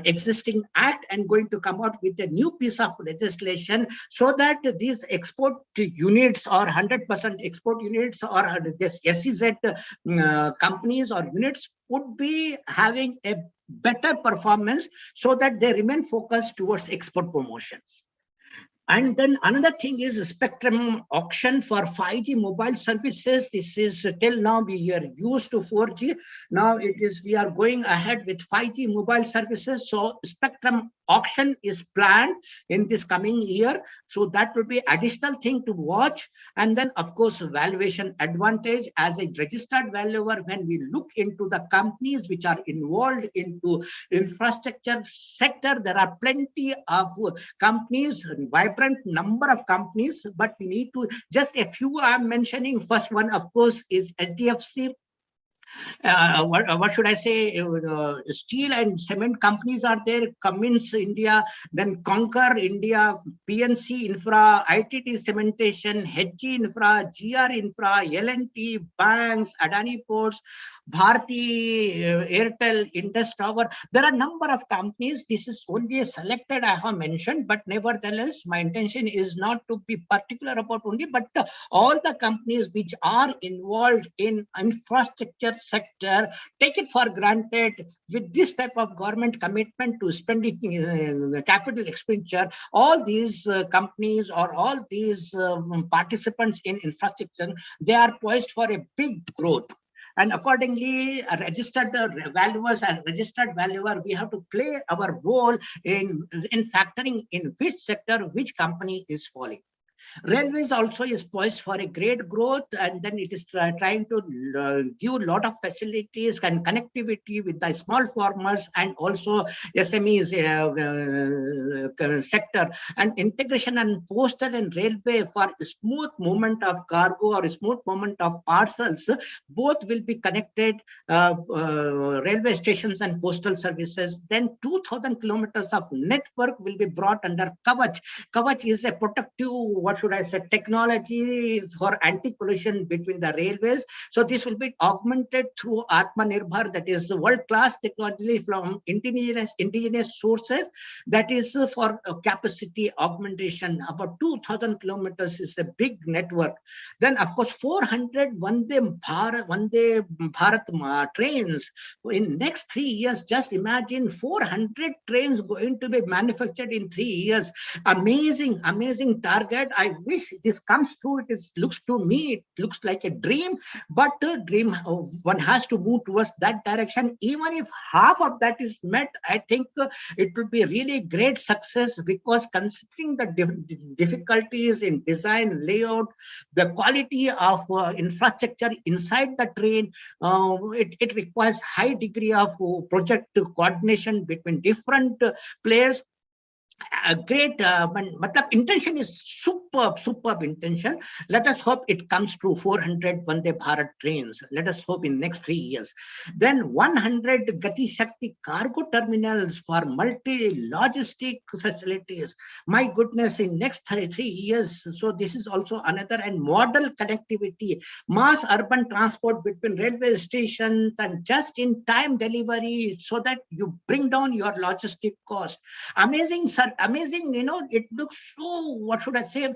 existing act and going to come out with a new piece of legislation so that these export units or 100% export units or this SEZ companies or units would be having a better performance so that they remain focused towards export promotion. And then another thing is spectrum auction for 5G mobile services. This is till now we are used to 4G. Now we are going ahead with 5G mobile services. So spectrum auction is planned in this coming year. So that will be additional thing to watch. And then of course, valuation advantage as a registered valuer, when we look into the companies which are involved into infrastructure sector, there are plenty of companies, vibrant number of companies, but we need to just a few I'm mentioning. First one, of course, is HDFC. What should I say? Steel and cement companies are there. Cummins India, then Conquer India, PNC Infra, ITT Cementation, HG Infra, GR Infra, L&T, banks, Adani Ports, Bharti, Airtel, Indus Tower. There are a number of companies. This is only a selected I have mentioned, but nevertheless, my intention is not to be particular about only, but all the companies which are involved in infrastructure sector, take it for granted with this type of government commitment to spending capital expenditure. All these companies or all these participants in infrastructure, they are poised for a big growth. And accordingly, registered valuers and registered valuer, we have to play our role in factoring in which sector, which company is falling. Railways also is poised for a great growth, and then it is trying to give a lot of facilities and connectivity with the small farmers and also SMEs sector, and integration and postal and railway for smooth movement of cargo or smooth movement of parcels. Both will be connected, railway stations and postal services. Then 2,000 kilometers of network will be brought under Kavach. Kavach is a protective, what should I say, technology for anti-collision between the railways. So this will be augmented through Atmanirbhar, that is world-class technology from indigenous sources, that is for capacity augmentation. About 2,000 kilometers is a big network. Then of course 400 Vande Bharat trains in next 3 years. Just imagine 400 trains going to be manufactured in 3 years. Amazing target. I wish this comes true. Looks to me, it looks like a dream, but a dream, one has to move towards that direction. Even if half of that is met, I think it will be really great success, because considering the difficulties in design, layout, the quality of infrastructure inside the train, it requires high degree of project coordination between different players. A great intention is superb intention. Let us hope it comes true. 400 Vande Bharat trains, let us hope in next 3 years. Then 100 Gati Shakti cargo terminals for multi logistic facilities. My goodness, in next 3 years. So this is also another. And model connectivity, mass urban transport between railway stations and just in time delivery, so that you bring down your logistic cost. Amazing, sir. Amazing, it looks so, what should I say,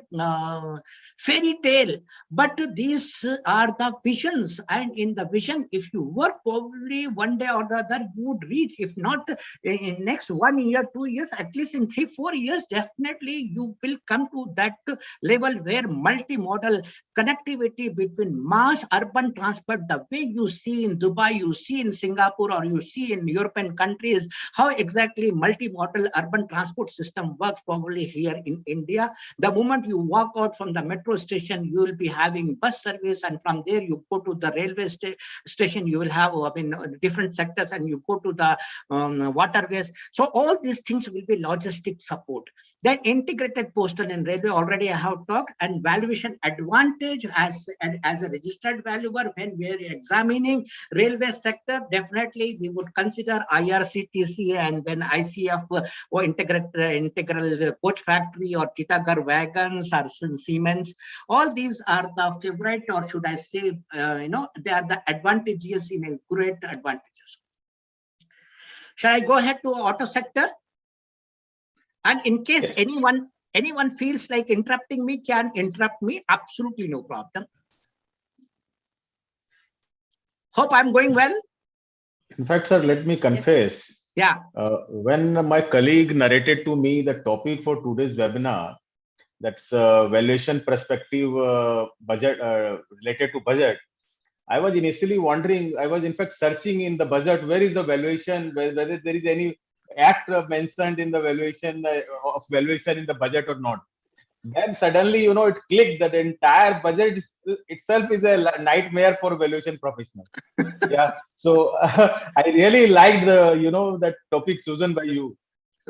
fairy tale, but these are the visions. And in the vision, if you work, probably one day or the other you would reach. If not in next 1 year, 2 years, at least in 3-4 years, definitely you will come to that level where multimodal connectivity between mass urban transport, the way you see in Dubai, you see in Singapore, or you see in European countries, how exactly multimodal urban transport system works, probably here in India. The moment you walk out from the metro station, you will be having bus service, and from there you go to the railway station, you will have different sectors, and you go to the waterways. So all these things will be logistic support. Then integrated postal and railway, already I have talked. And valuation advantage as a registered valuer, when we are examining railway sector, definitely we would consider IRCTC and then ICF or integral coach factory, or Titagar wagons, or Siemens. All these are the favorite, or should I say, they are the advantages in a great advantages. Shall I go ahead to auto sector? And in case anyone feels like interrupting me, can interrupt me. Absolutely no problem. Hope I'm going well. In fact, sir, let me confess. Yes. Yeah. When my colleague narrated to me the topic for today's webinar, that's valuation perspective budget related to budget, I was initially wondering, I was in fact searching in the budget, where is the valuation, whether there is any act mentioned in the valuation of valuation in the budget or not. Then suddenly, it clicked that the entire budget itself is a nightmare for valuation professionals. Yeah. So I really liked the, that topic chosen by you.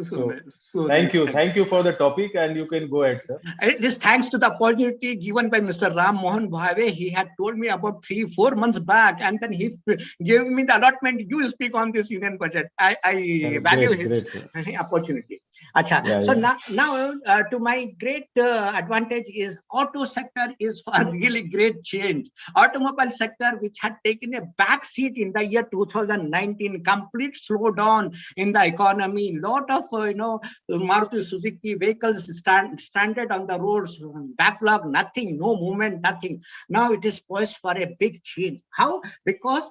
So thank you for the topic, and you can go ahead, sir. This thanks to the opportunity given by Mr. Ram Mohan Bhave. He had told me about 3-4 months back, and then he gave me the allotment. You speak on this union budget. I value his opportunity. Acha. Yeah, so yeah. now to my great advantage is auto sector is for really great change. Automobile sector, which had taken a back seat in the year 2019, complete slowdown in the economy. Lot of Maruti Suzuki vehicles stranded on the roads, backlog, nothing, no movement, nothing. Now it is poised for a big change. How? Because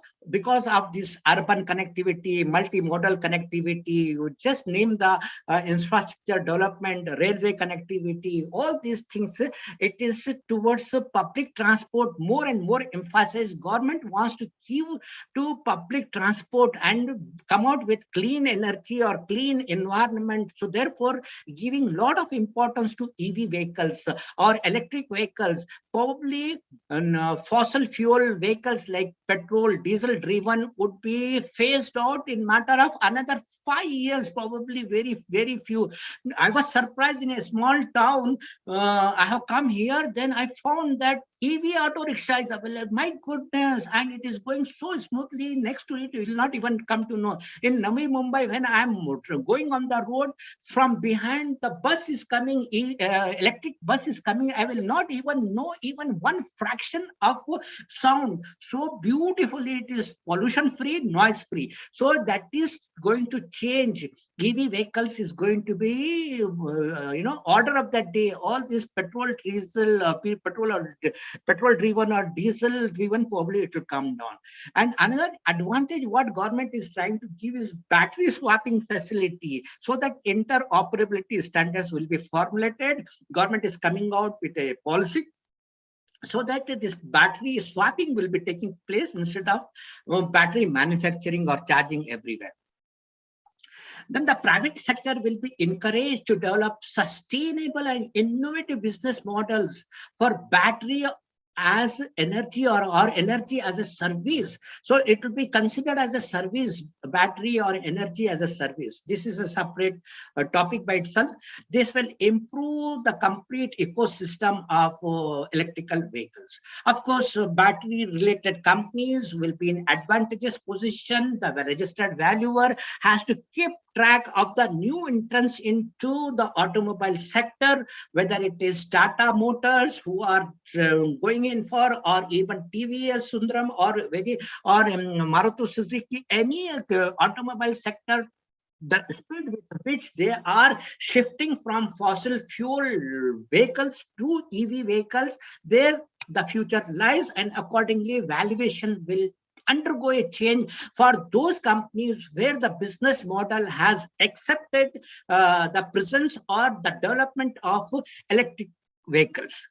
of this urban connectivity, multimodal connectivity. You just name the infrastructure development, railway connectivity, all these things. It is towards public transport. More and more emphasis government wants to give to public transport and come out with clean energy or clean environment. So therefore, giving lot of importance to EV vehicles or electric vehicles. Probably fossil fuel vehicles like petrol, diesel driven would be phased out in matter of another 5 years, probably very few. I was surprised in a small town. I have come here, then I found that EV auto rickshaw is available. My goodness, and it is going so smoothly. Next to it, you will not even come to know. In Navi Mumbai, when I am going on the road, from behind the bus is coming, electric bus is coming. I will not even know even one fraction of sound. So beautifully, it is pollution free, noise free. So that is going to change. EV vehicles is going to be, order of that day. All this petrol, diesel, petrol driven or diesel driven, probably it will come down. And another advantage what government is trying to give is battery swapping facility, so that interoperability standards will be formulated. Government is coming out with a policy so that this battery swapping will be taking place instead of battery manufacturing or charging everywhere. Then the private sector will be encouraged to develop sustainable and innovative business models for battery as energy or energy as a service. So it will be considered as a service, battery or energy as a service. This is a separate topic by itself. This will improve the complete ecosystem of electrical vehicles. Of course, battery related companies will be in advantageous position. The registered valuer has to keep track of the new entrants into the automobile sector, whether it is Tata Motors who are going in for, or even TVS, Sundaram, or Maruti Suzuki, any automobile sector. The speed with which they are shifting from fossil fuel vehicles to EV vehicles, there the future lies, and accordingly valuation will undergo a change for those companies where the business model has accepted the presence or the development of electric vehicles.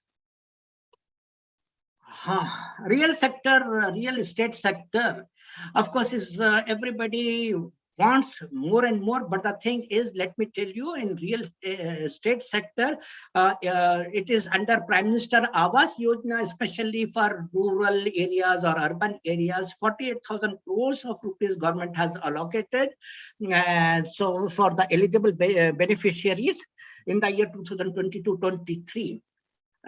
Real estate sector, of course, is everybody wants more and more, but the thing is, let me tell you, in real estate sector, it is under Prime Minister Awas Yojana, especially for rural areas or urban areas. 48,000 crores of rupees government has allocated, so for the eligible beneficiaries in the year 2022-23.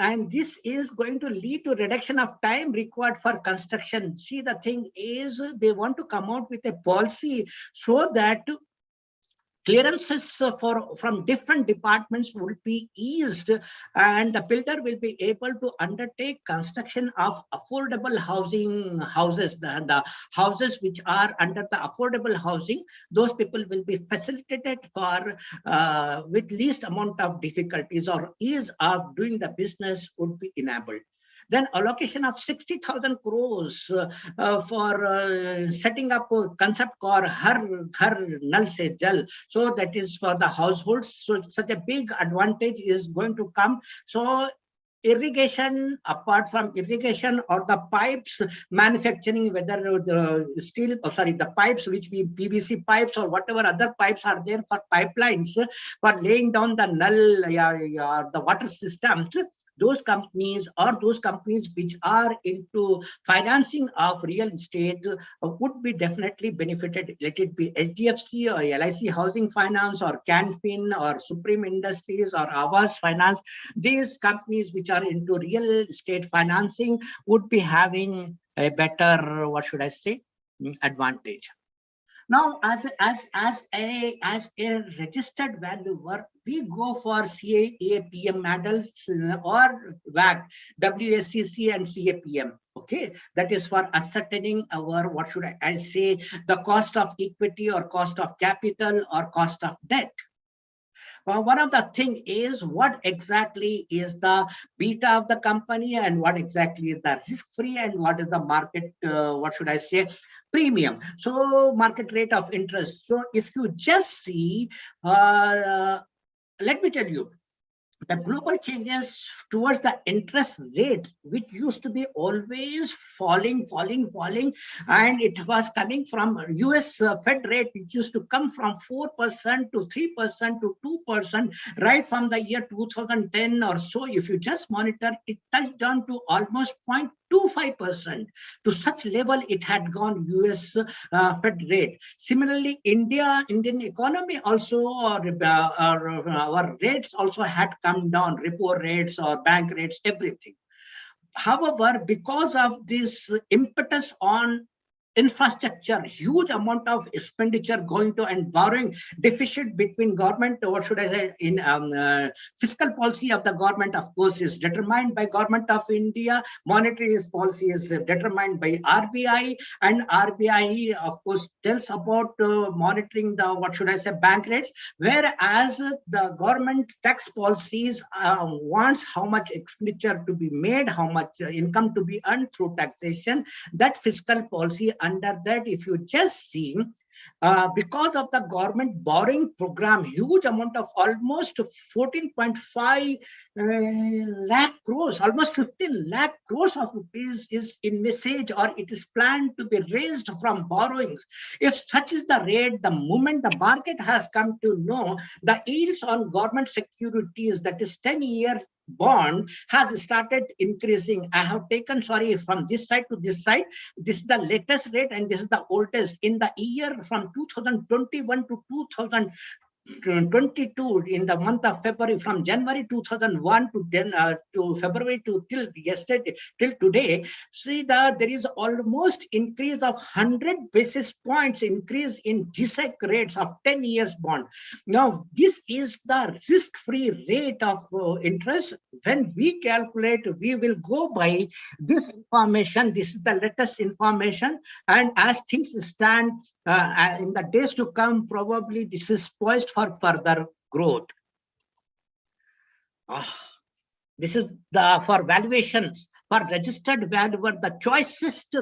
And this is going to lead to reduction of time required for construction. See, the thing is, they want to come out with a policy so that clearances from different departments will be eased, and the builder will be able to undertake construction of affordable housing houses. The houses which are under the affordable housing, those people will be facilitated for with least amount of difficulties, or ease of doing the business would be enabled. Then allocation of 60,000 crores for setting up a concept called Har Ghar Nal Se Jal. So that is for the households. So such a big advantage is going to come. So irrigation, apart from irrigation or the pipes manufacturing, whether the steel, the pipes which we PVC pipes or whatever other pipes are there for pipelines for laying down the null, the water systems, those companies which are into financing of real estate would be definitely benefited. Let it be HDFC or LIC Housing Finance or Canfin or Supreme Industries or Aavas Finance. These companies which are into real estate financing would be having a better, what should I say, advantage. Now, as a registered valuer, we go for CAPM models or WAC, WSCC and CAPM. Okay, that is for ascertaining our, what should I say, the cost of equity or cost of capital or cost of debt. One of the thing is what exactly is the beta of the company and what exactly is the risk free and what is the market, what should I say, premium. So market rate of interest. So if you just see, let me tell you, the global changes towards the interest rate, which used to be always falling, and it was coming from US Fed rate, which used to come from 4% to 3% to 2%, right from the year 2010 or so. If you just monitor, it touched down to almost 0.25%. To such level it had gone, US Fed rate. Similarly, Indian economy also, our rates also had come down, repo rates or bank rates, everything. However, because of this impetus on infrastructure, huge amount of expenditure going to and borrowing deficit between government, what should I say, in fiscal policy of the government, of course, is determined by Government of India. Monetary policy is determined by RBI, and RBI, of course, tells about monitoring the, what should I say, bank rates, whereas the government tax policies wants how much expenditure to be made, how much income to be earned through taxation. That fiscal policy, under that, if you just see, because of the government borrowing program, huge amount of almost 14.5 lakh crores, almost 15 lakh crores of rupees is envisaged or it is planned to be raised from borrowings. If such is the rate, the moment the market has come to know the yields on government securities, that is 10-year bond, has started increasing. I have taken, sorry, from this side to this side. This is the latest rate and this is the oldest. In the year from 2021 to 2022, in the month of February, from January 2001 to then to February to till yesterday, till today, see that there is almost increase of 100 basis points increase in GSEC rates of 10 years bond. Now, this is the risk-free rate of interest. When we calculate, we will go by this information. This is the latest information, and as things stand in the days to come, probably this is poised for further growth. This is the, for valuations, for registered valuer, the choicest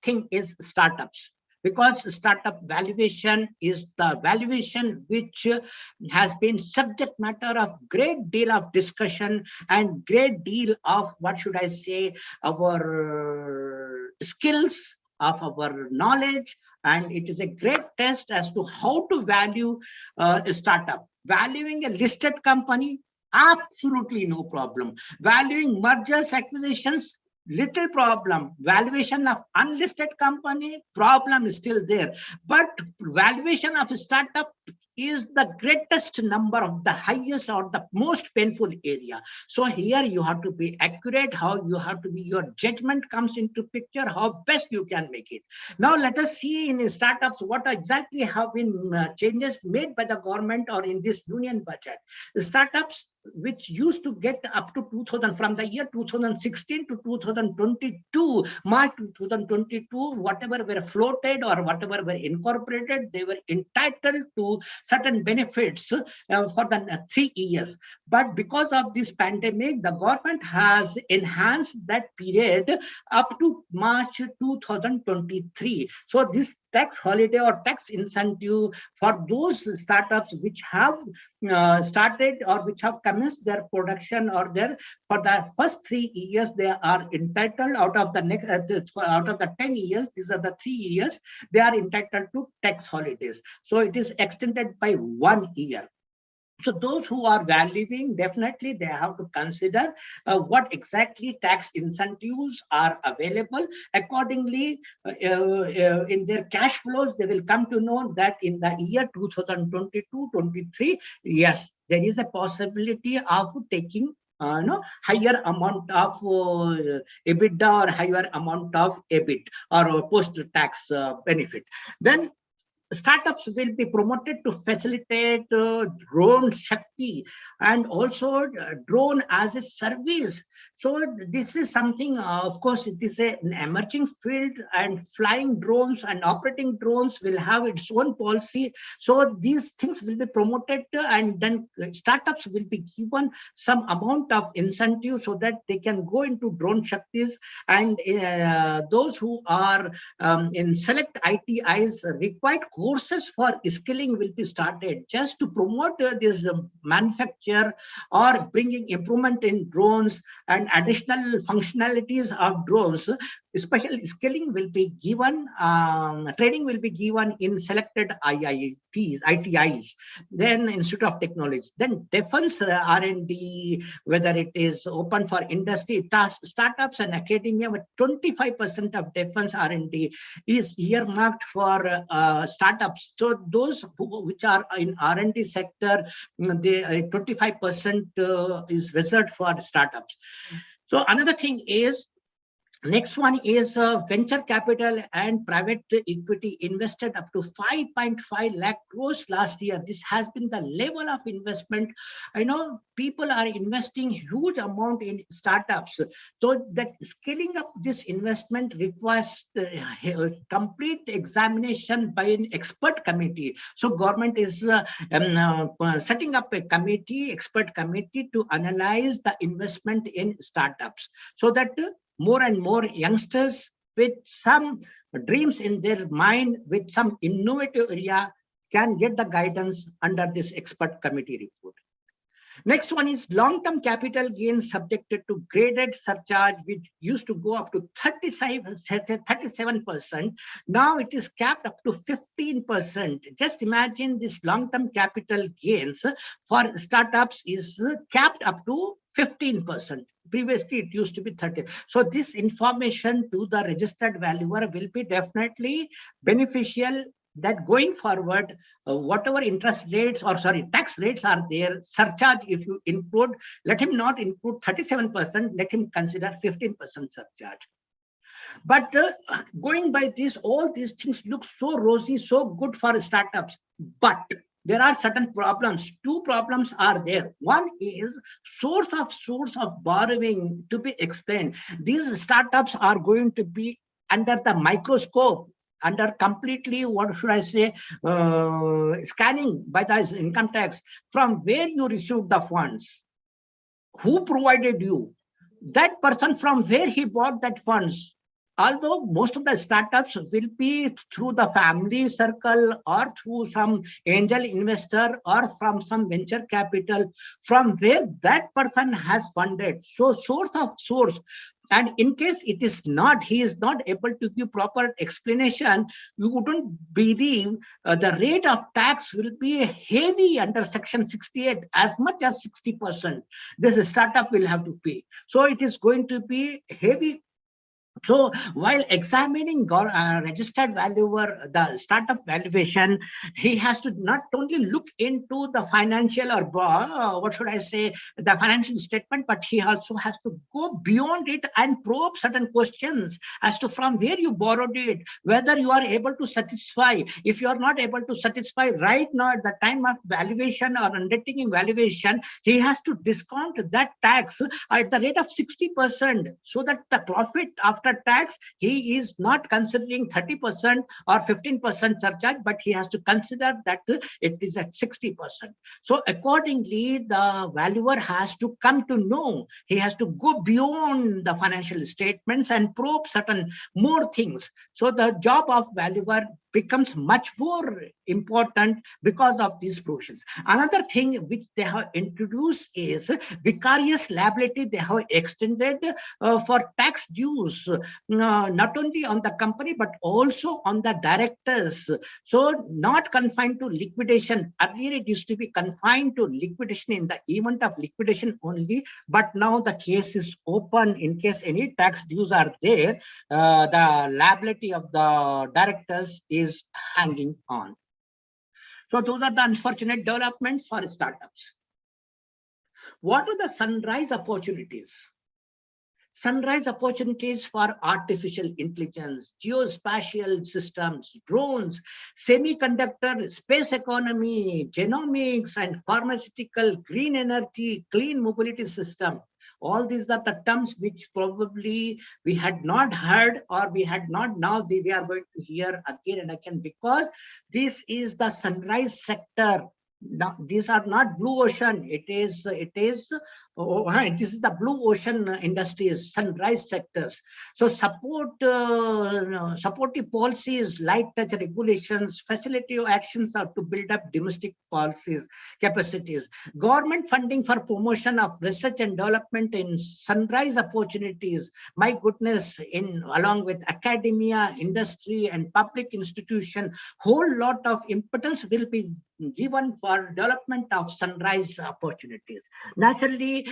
thing is startups, because startup valuation is the valuation which has been subject matter of great deal of discussion and great deal of, what should I say, our skills, of our knowledge, and it is a great test as to how to value a startup. Valuing a listed company, absolutely no problem. Valuing mergers, acquisitions, little problem. Valuation of unlisted company, problem is still there. But valuation of a startup is the greatest number, of the highest or the most painful area. So here you have to be accurate, how you have to be, your judgment comes into picture, how best you can make it. Now let us see in startups what exactly have been changes made by the government or in this union budget. The startups which used to get up to 2000, from the year 2016 to 2022, March 2022, whatever were floated or whatever were incorporated, they were entitled to certain benefits for the 3 years. But because of this pandemic, the government has enhanced that period up to March 2023. So this tax holiday or tax incentive for those startups which have started or which have commenced their production or their, for the first 3 years, they are entitled, out of the next out of the 10 years, these are the 3 years, they are entitled to tax holidays. So it is extended by 1 year. So those who are valuing, definitely they have to consider what exactly tax incentives are available. Accordingly, in their cash flows, they will come to know that in the year 2022-23, yes, there is a possibility of taking higher amount of EBITDA or higher amount of EBIT or post-tax benefit. Then startups will be promoted to facilitate drone Shakti and also drone as a service. So this is something, of course, it is an emerging field, and flying drones and operating drones will have its own policy. So these things will be promoted, and then startups will be given some amount of incentive so that they can go into drone Shaktis. And those who are in select ITIs, required courses for skilling will be started just to promote this manufacture or bringing improvement in drones and additional functionalities of drones. Special skilling will be given, training will be given in selected ITIs, then Institute of Technology, then defense R&D, whether it is open for industry, startups and academia, with 25% of defense R&D is earmarked for startups. So those which are in R&D sector, the 25% is reserved for startups. So another thing is, next one is venture capital and private equity invested up to 5.5 lakh crores last year. This has been the level of investment. I know people are investing huge amount in startups. So that scaling up this investment requires complete examination by an expert committee. So government is setting up a committee, expert committee, to analyze the investment in startups, so that more and more youngsters with some dreams in their mind, with some innovative area, can get the guidance under this expert committee report. Next one is long-term capital gains subjected to graded surcharge, which used to go up to 37%. Now it is capped up to 15%. Just imagine this long-term capital gains for startups is capped up to 15%. Previously, it used to be 30. So this information to the registered valuer will be definitely beneficial, that going forward, whatever interest rates or tax rates are there, surcharge, if you include, let him not include 37%, let him consider 15% surcharge. But going by this, all these things look so rosy, so good for startups. But there are certain problems. Two problems are there. One is source of borrowing to be explained. These startups are going to be under the microscope, under completely, what should I say, scanning by the income tax, from where you received the funds, who provided you, that person from where he bought that funds. Although most of the startups will be through the family circle or through some angel investor or from some venture capital, from where that person has funded. So source. And in case it is not, he is not able to give proper explanation, you wouldn't believe the rate of tax will be heavy under Section 68, as much as 60%. This startup will have to pay. So it is going to be heavy. So while examining registered valuer, the startup valuation, he has to not only look into the financial or the financial statement, but he also has to go beyond it and probe certain questions as to from where you borrowed it, whether you are able to satisfy. If you are not able to satisfy right now at the time of valuation or undertaking valuation, he has to discount that tax at the rate of 60%, so that the profit after tax, he is not considering 30% or 15% surcharge, but he has to consider that it is at 60%. So accordingly, the valuer has to come to know, he has to go beyond the financial statements and probe certain more things. So the job of valuer becomes much more important because of these provisions. Another thing which they have introduced is vicarious liability. They have extended for tax dues, not only on the company but also on the directors. So not confined to liquidation. Earlier it used to be confined to liquidation in the event of liquidation only, but now the case is open. In case any tax dues are there, the liability of the directors is hanging on. So those are the unfortunate developments for startups. What are the sunrise opportunities? Sunrise opportunities for artificial intelligence, geospatial systems, drones, semiconductor, space economy, genomics, and pharmaceutical, green energy, clean mobility system. All these are the terms which probably we had not heard, or we had not, now we are going to hear again and again, because this is the sunrise sector. Now, these are not blue ocean. This is the blue ocean industries, sunrise sectors. So supportive policies, light touch regulations, facilitative actions are to build up domestic policies, capacities. Government funding for promotion of research and development in sunrise opportunities. My goodness, along with academia, industry, and public institution, whole lot of importance will be given for development of sunrise opportunities. Naturally,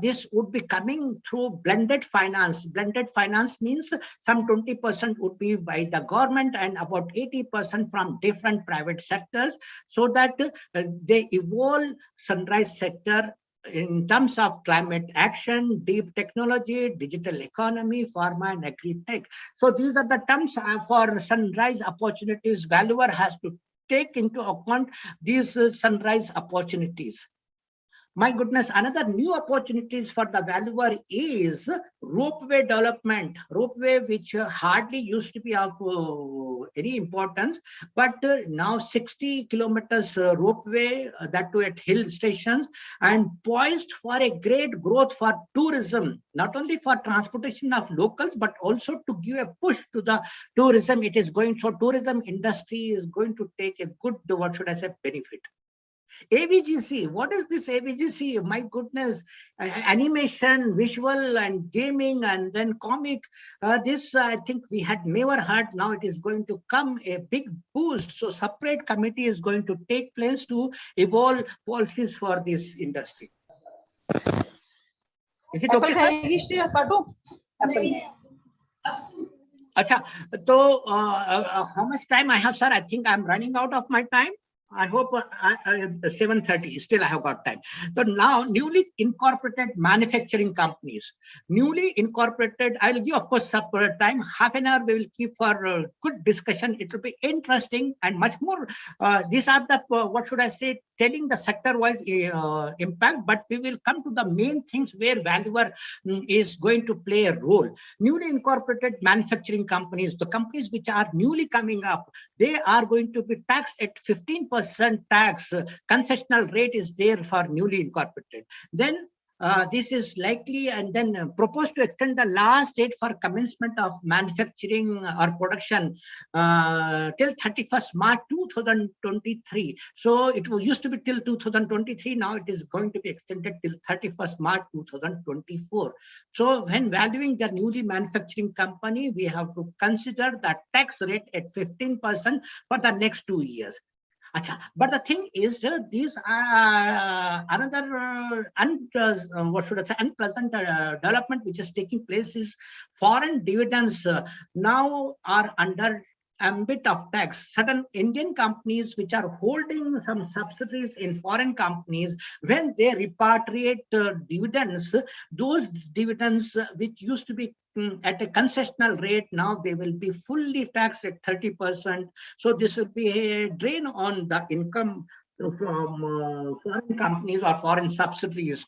this would be coming through blended finance. Blended finance means some 20% would be by the government and about 80% from different private sectors, so that they evolve sunrise sector in terms of climate action, deep technology, digital economy, pharma, and agri-tech. So these are the terms for sunrise opportunities. Valuer has to take into account these sunrise opportunities. My goodness, another new opportunities for the valuer is ropeway development. Ropeway, which hardly used to be of any importance, but now 60 kilometers ropeway, that too at hill stations, and poised for a great growth for tourism, not only for transportation of locals, but also to give a push to the tourism. It is going, so tourism industry is going to take a good, what should I say, benefit. AVGC, what is this AVGC? My goodness, animation, visual, and gaming, and then comic. This I think we had never heard. Now it is going to come a big boost. So separate committee is going to take place to evolve policies for this industry. Is it okay, sir? Acha, so how much time I have, sir? I think I'm running out of my time. I hope 7:30, still I have got time. So now newly incorporated manufacturing companies, newly incorporated, I'll give of course separate time, half an hour we will keep for good discussion. It will be interesting and much more. These are the, what should I say, telling the sector wise impact, but we will come to the main things where valuer is going to play a role. Newly incorporated manufacturing companies, the companies which are newly coming up, they are going to be taxed at 15% tax. Concessional rate is there for newly incorporated. Then this is likely, and then proposed to extend the last date for commencement of manufacturing or production till 31st March 2023. So it used to be till 2023. Now it is going to be extended till 31st March 2024. So when valuing the newly manufacturing company, we have to consider the tax rate at 15% for the next 2 years. But the thing is, these are another what should I say, unpleasant development which is taking place is foreign dividends now are under ambit of tax. Certain Indian companies which are holding some subsidiaries in foreign companies, when they repatriate dividends, those dividends which used to be at a concessional rate, now they will be fully taxed at 30%. So this will be a drain on the income from foreign companies or foreign subsidiaries.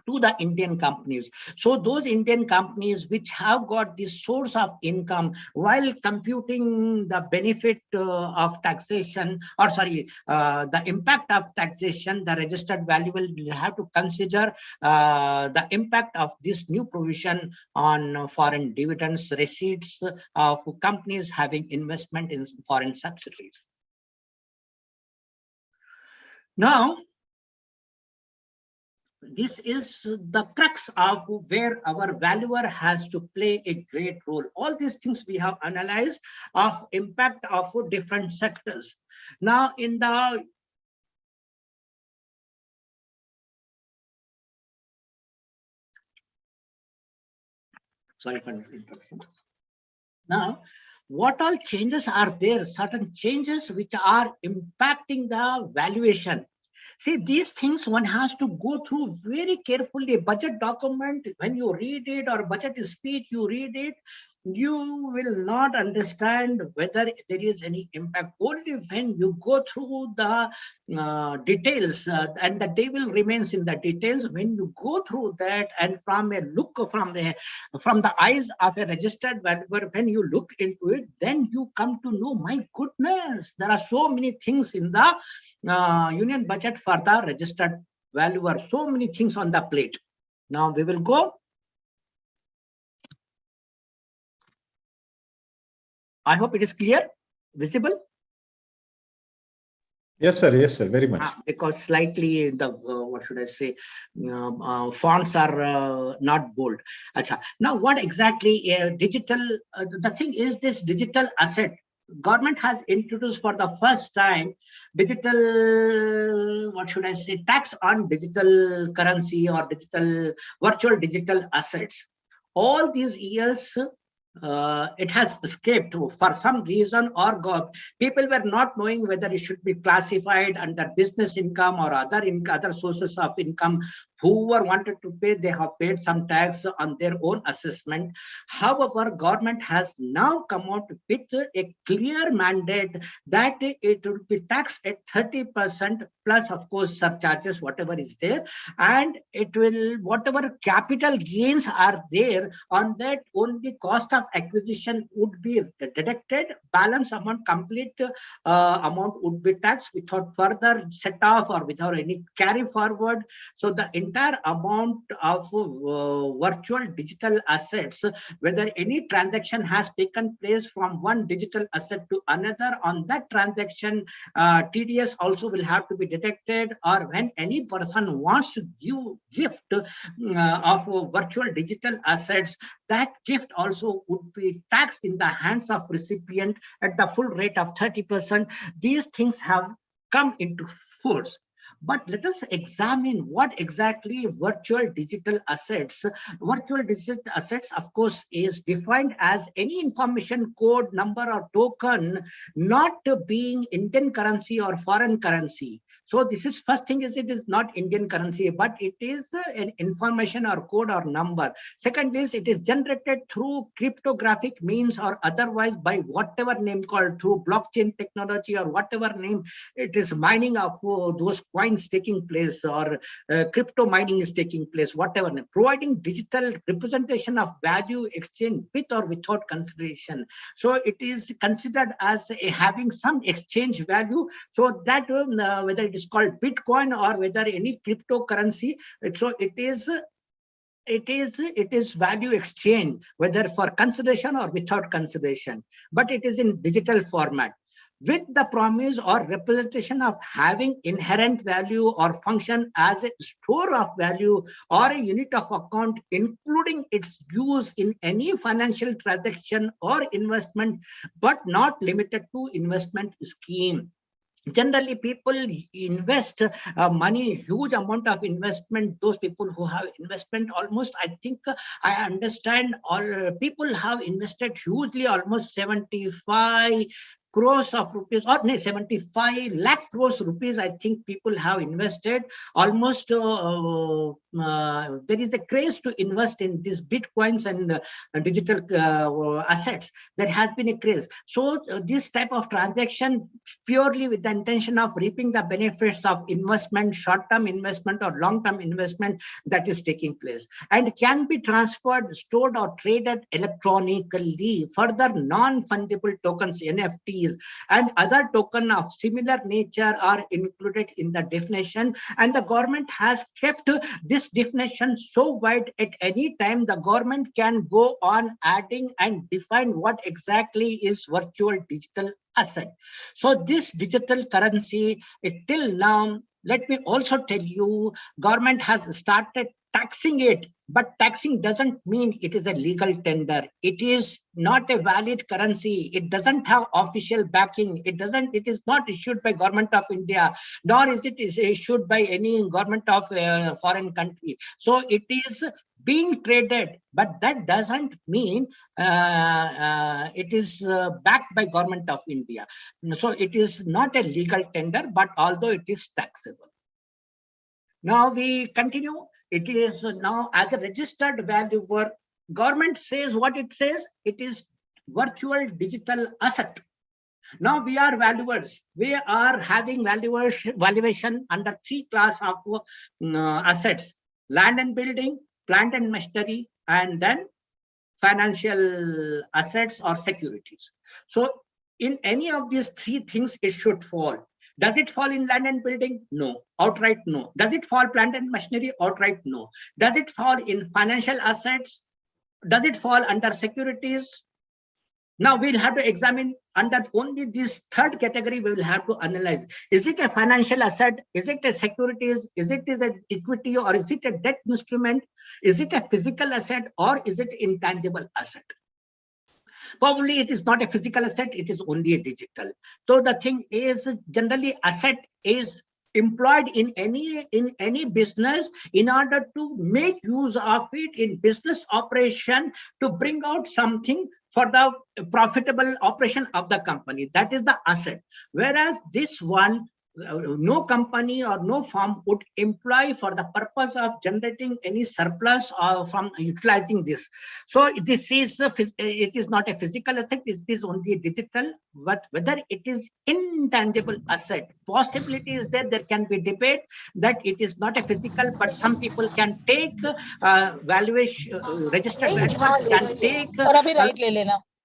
to the Indian companies. So those Indian companies which have got this source of income while computing the benefit of taxation, or sorry, the impact of taxation, the registered value will have to consider the impact of this new provision on foreign dividends receipts of companies having investment in foreign subsidiaries. Now, this is the crux of where our valuer has to play a great role. All these things we have analyzed of impact of different sectors. Now, in the sorry for the interruption. Now, what all changes are there? Certain changes which are impacting the valuation. See, these things one has to go through very carefully. Budget document, when you read it, or budget speech, you read it, you will not understand whether there is any impact. Only when you go through the details, and the devil remains in the details. When you go through that, and from a look from the eyes of a registered valuer, when you look into it, then you come to know, my goodness, there are so many things in the union budget for the registered valuer, so many things on the plate. Now we will go. I hope it is clear, visible. Yes, sir. Yes, sir. Very much. Because slightly the what should I say, fonts are not bold. Achha. Now, what exactly digital? The thing is, this digital asset. Government has introduced for the first time digital, what should I say, tax on digital currency or virtual digital assets. All these years, it has escaped for some reason, or people were not knowing whether it should be classified under business income or other sources of income. Whoever wanted to pay, they have paid some tax on their own assessment. However, government has now come out with a clear mandate that it will be taxed at 30% plus, of course, surcharges, whatever is there, and it will, whatever capital gains are there, on that only cost of acquisition would be deducted. Balance amount, complete amount would be taxed without further set off or without any carry forward. So the entire amount of virtual digital assets, whether any transaction has taken place from one digital asset to another, on that transaction TDS also will have to be detected. Or when any person wants to give gift of virtual digital assets, that gift also would be taxed in the hands of recipient at the full rate of 30%. These things have come into force. But let us examine what exactly virtual digital assets. Virtual digital assets, of course, is defined as any information code, number, or token not being Indian currency or foreign currency. So this is first thing is, it is not Indian currency, but it is an information or code or number. Second is, it is generated through cryptographic means or otherwise by whatever name called, through blockchain technology or whatever name it is, mining of those coins taking place, or crypto mining is taking place, whatever name, providing digital representation of value exchange with or without consideration. So it is considered as having some exchange value. So that whether it is called Bitcoin or whether any cryptocurrency, so it is value exchange, whether for consideration or without consideration, but it is in digital format, with the promise or representation of having inherent value or function as a store of value or a unit of account, including its use in any financial transaction or investment, but not limited to investment scheme. Generally, people invest money, huge amount of investment. Those people who have investment, almost, I think, I understand, all people have invested hugely, almost 75 crores of rupees, or no, 75 lakh crores rupees, I think people have invested. Almost there is a craze to invest in these bitcoins and digital assets. There has been a craze. So this type of transaction, purely with the intention of reaping the benefits of investment, short-term investment or long-term investment, that is taking place, and can be transferred, stored or traded electronically. Further, non-fungible tokens, NFTs, and other token of similar nature are included in the definition, and the government has kept this definition so wide. At any time the government can go on adding and define what exactly is virtual digital asset. So this digital currency, till now, let me also tell you, government has started taxing it, but taxing doesn't mean it is a legal tender. It is not a valid currency. It doesn't have official backing. It is not issued by government of India, nor is it issued by any government of foreign country. So it is being traded, but that doesn't mean it is backed by government of India. So it is not a legal tender, but although it is taxable. Now we continue. It is now as a registered valuer. Government says what it says. It is virtual digital asset. Now we are valuers. We are having valuation under 3 class of assets: land and building, plant and machinery, and then financial assets or securities. So in any of these 3 things, it should fall. Does it fall in land and building? No. Outright no. Does it fall plant and machinery? Outright no. Does it fall in financial assets? Does it fall under securities? Now we'll have to examine under only this 3rd category. We will have to analyze: is it a financial asset? Is it a securities? Is it an equity, or is it a debt instrument? Is it a physical asset, or is it intangible asset? Probably it is not a physical asset, it is only a digital. So the thing is, generally asset is employed in any business in order to make use of it in business operation to bring out something for the profitable operation of the company. That is the asset. Whereas this one, no company or no firm would employ for the purpose of generating any surplus or from utilizing this. So this is it is not a physical asset, it is only digital. But whether it is intangible asset, possibility is there can be debate that it is not a physical, but some people can take valuation, registered valuers can take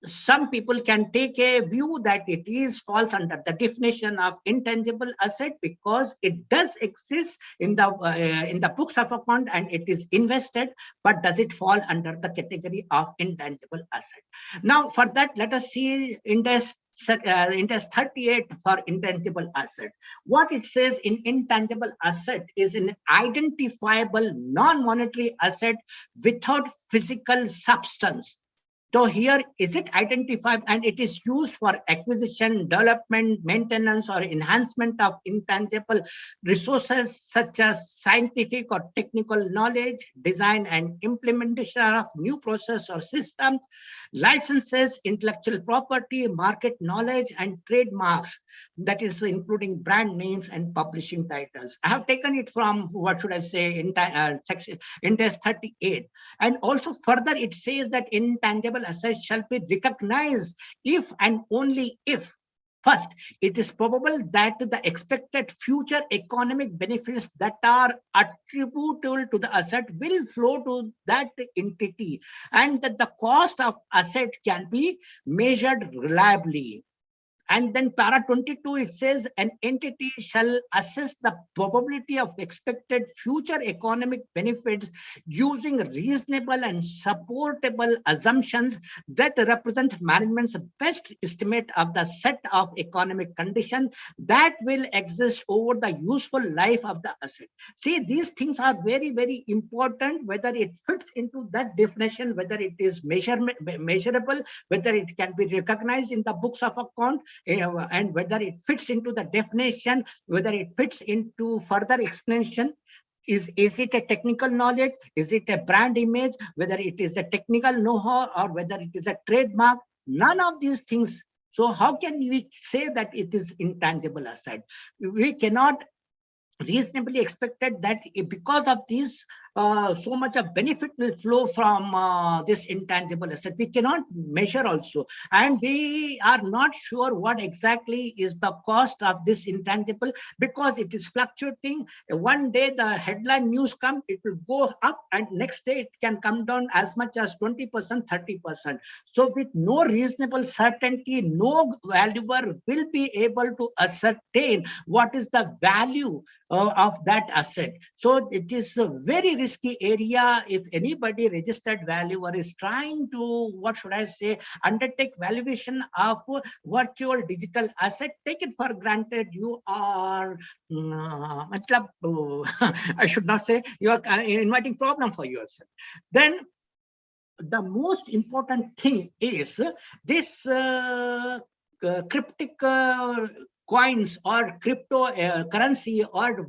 some people can take a view that it is falls under the definition of intangible asset because it does exist in the books of account and it is invested, but does it fall under the category of intangible asset? Now for that, let us see Index 38 for intangible asset. What it says in intangible asset is an identifiable non-monetary asset without physical substance. So here, is it identified and it is used for acquisition, development, maintenance, or enhancement of intangible resources such as scientific or technical knowledge, design and implementation of new process or systems, licenses, intellectual property, market knowledge, and trademarks, that is including brand names and publishing titles. I have taken it from, what should I say, in section Index 38. And also further, it says that intangible assets shall be recognized if and only if, first, it is probable that the expected future economic benefits that are attributable to the asset will flow to that entity, and that the cost of asset can be measured reliably. And then para 22, it says an entity shall assess the probability of expected future economic benefits using reasonable and supportable assumptions that represent management's best estimate of the set of economic conditions that will exist over the useful life of the asset. See, these things are very, very important, whether it fits into that definition, whether it is measurable, whether it can be recognized in the books of account, and whether it fits into the definition, whether it fits into further explanation. Is it a technical knowledge? Is it a brand image? Whether it is a technical know-how or whether it is a trademark? None of these things. So how can we say that it is intangible asset? We cannot reasonably expected that because of this so much of benefit will flow from this intangible asset. We cannot measure also, and we are not sure what exactly is the cost of this intangible, because it is fluctuating. One day the headline news come, it will go up, and next day it can come down as much as 20%, 30%. So with no reasonable certainty, no valuer will be able to ascertain what is the value of that asset. So it is a very risky area if anybody registered valuer is trying to, what should I say, undertake valuation of virtual digital asset. Take it for granted you are, I should not say, you are inviting problem for yourself. Then the most important thing is this cryptic coins or crypto currency or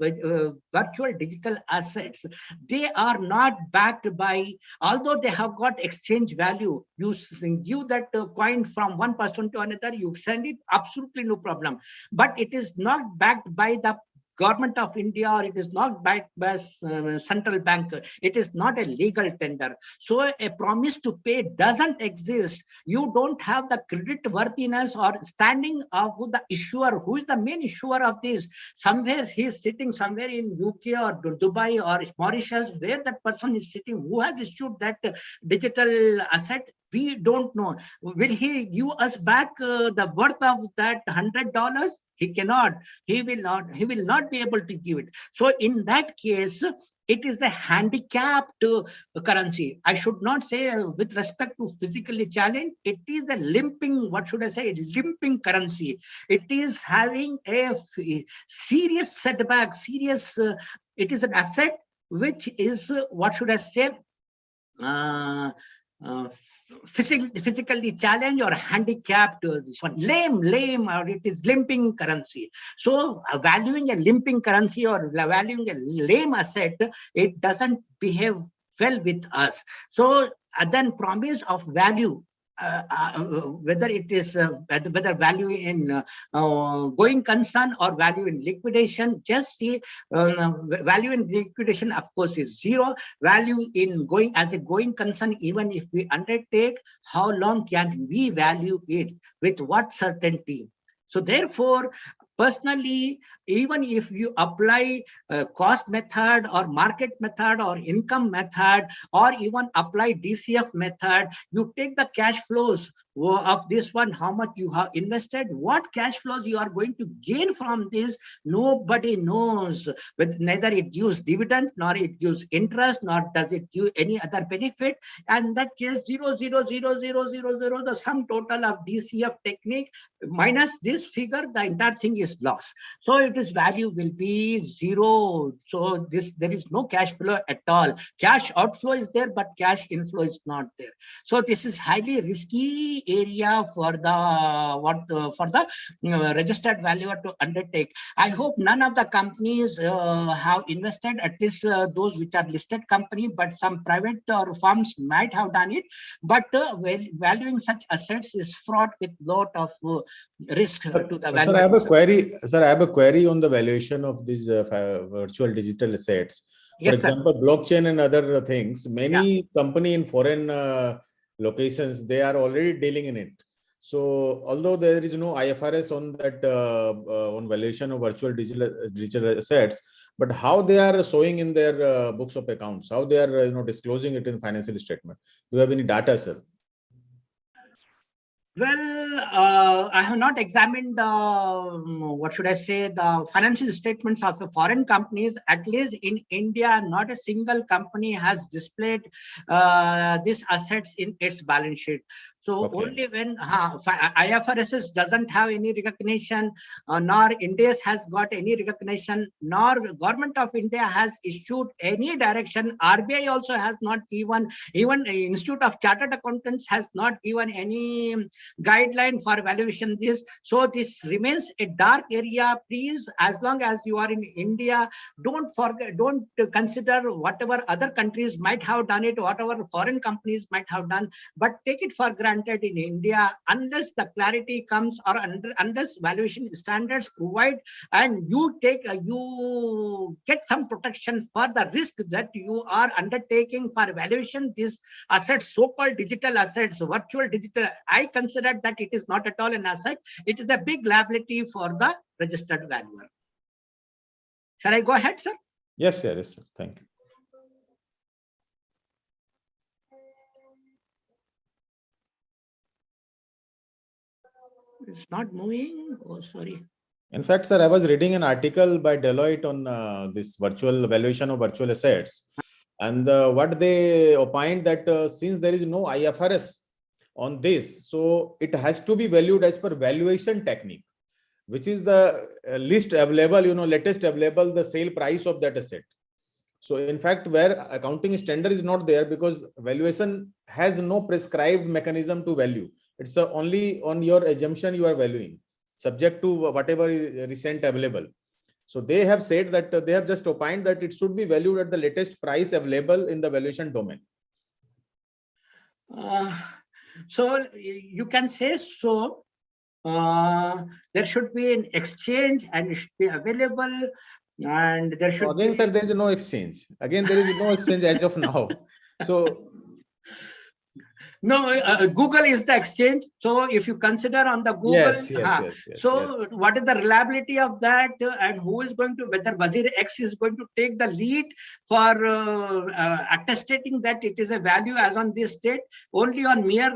virtual digital assets. They are not backed by, although they have got exchange value, you give that coin from one person to another, you send it, absolutely no problem, but it is not backed by the Government of India, or it is not backed by central bank. It is not a legal tender. So a promise to pay doesn't exist. You don't have the credit worthiness or standing of the issuer. Who is the main issuer of this? Somewhere he is sitting somewhere in UK or Dubai or Mauritius, where that person is sitting. Who has issued that digital asset? We don't know. Will he give us back the worth of that $100? He cannot. He will not. He will not be able to give it. So in that case, it is a handicapped currency. I should not say with respect to physically challenged. It is a limping, what should I say, limping currency. It is having a serious setback, serious, it is an asset which is, what should I say, physically challenged or handicapped. This one lame, or it is limping currency. So valuing a limping currency or valuing a lame asset, it doesn't behave well with us. So then promise of value, whether it is whether value in going concern or value in liquidation, just see value in liquidation of course is zero. Value in going as a going concern, even if we undertake, how long can we value it, with what certainty? So therefore, personally, even if you apply cost method or market method or income method, or even apply DCF method, you take the cash flows of this one, how much you have invested, what cash flows you are going to gain from this, nobody knows. But neither it gives dividend, nor it gives interest, nor does it give any other benefit. And that case 0, 0, 0, 0, 0, 0, the sum total of DCF technique minus this figure, the entire thing is lost. So it is value will be zero. So there is no cash flow at all. Cash outflow is there, but cash inflow is not there. So this is highly risky area for the registered valuer to undertake. I hope none of the companies have invested, at least those which are listed company, but some private or firms might have done it. But valuing such assets is fraught with lot of risk to the value. Sir, I have a query. Sir, I have a query on the valuation of these virtual digital assets. For example, blockchain and other things. Many company in foreign locations, they are already dealing in it. So, although there is no IFRS on that on valuation of virtual digital assets, but how they are showing in their books of accounts, how they are disclosing it in financial statement. Do you have any data, sir? Well, I have not examined what should I say, the financial statements of the foreign companies. At least in India, not a single company has displayed these assets in its balance sheet. So only when IFRS doesn't have any recognition, nor India has got any recognition, nor Government of India has issued any direction. RBI also has not given, even Institute of Chartered Accountants has not given any guideline for evaluation this. So this remains a dark area. Please, as long as you are in India, don't forget, don't consider whatever other countries might have done it, whatever foreign companies might have done, but take it for granted implanted in India unless the clarity comes or unless valuation standards provide and you get some protection for the risk that you are undertaking for valuation these assets, so-called digital assets, virtual digital. I consider that it is not at all an asset. It is a big liability for the registered valuer. Shall I go ahead, sir? Yes, sir. Yes, sir. Thank you. It's not moving. Oh, sorry. In fact, sir, I was reading an article by Deloitte on this virtual valuation of virtual assets. And what they opined that since there is no IFRS on this, so it has to be valued as per valuation technique, which is the least available, latest available, the sale price of that asset. So in fact, where accounting standard is not there because valuation has no prescribed mechanism to value. It's only on your assumption you are valuing, subject to whatever is recent available. So they have said that they have just opined that it should be valued at the latest price available in the valuation domain. So you can say so. There should be an exchange and it should be available. And there should again, sir, there is no exchange. Again, there is no exchange as of now. So no, Google is the exchange. So if you consider on the Google, yes, so what is the reliability of that, and who is going to, whether Wazir X is going to take the lead for attestating that it is a value as on this date? Only on mere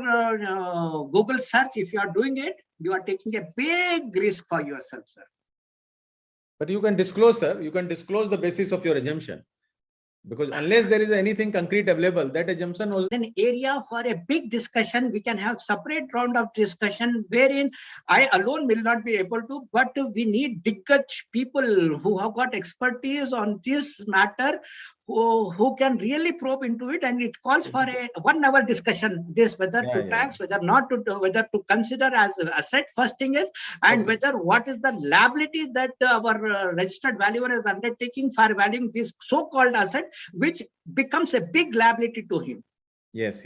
Google search, if you are doing it, you are taking a big risk for yourself, sir. But you can disclose, sir. You can disclose the basis of your assumption. Because unless there is anything concrete available, that assumption was an area for a big discussion. We can have separate round of discussion wherein I alone will not be able to, but we need diggage people who have got expertise on this matter, who can really probe into it, and it calls for a 1 hour discussion. This whether to tax, whether not to, whether to consider as an asset. First thing is, and whether what is the liability that our registered valuer is undertaking for valuing this so-called asset, which becomes a big liability to him. Yes,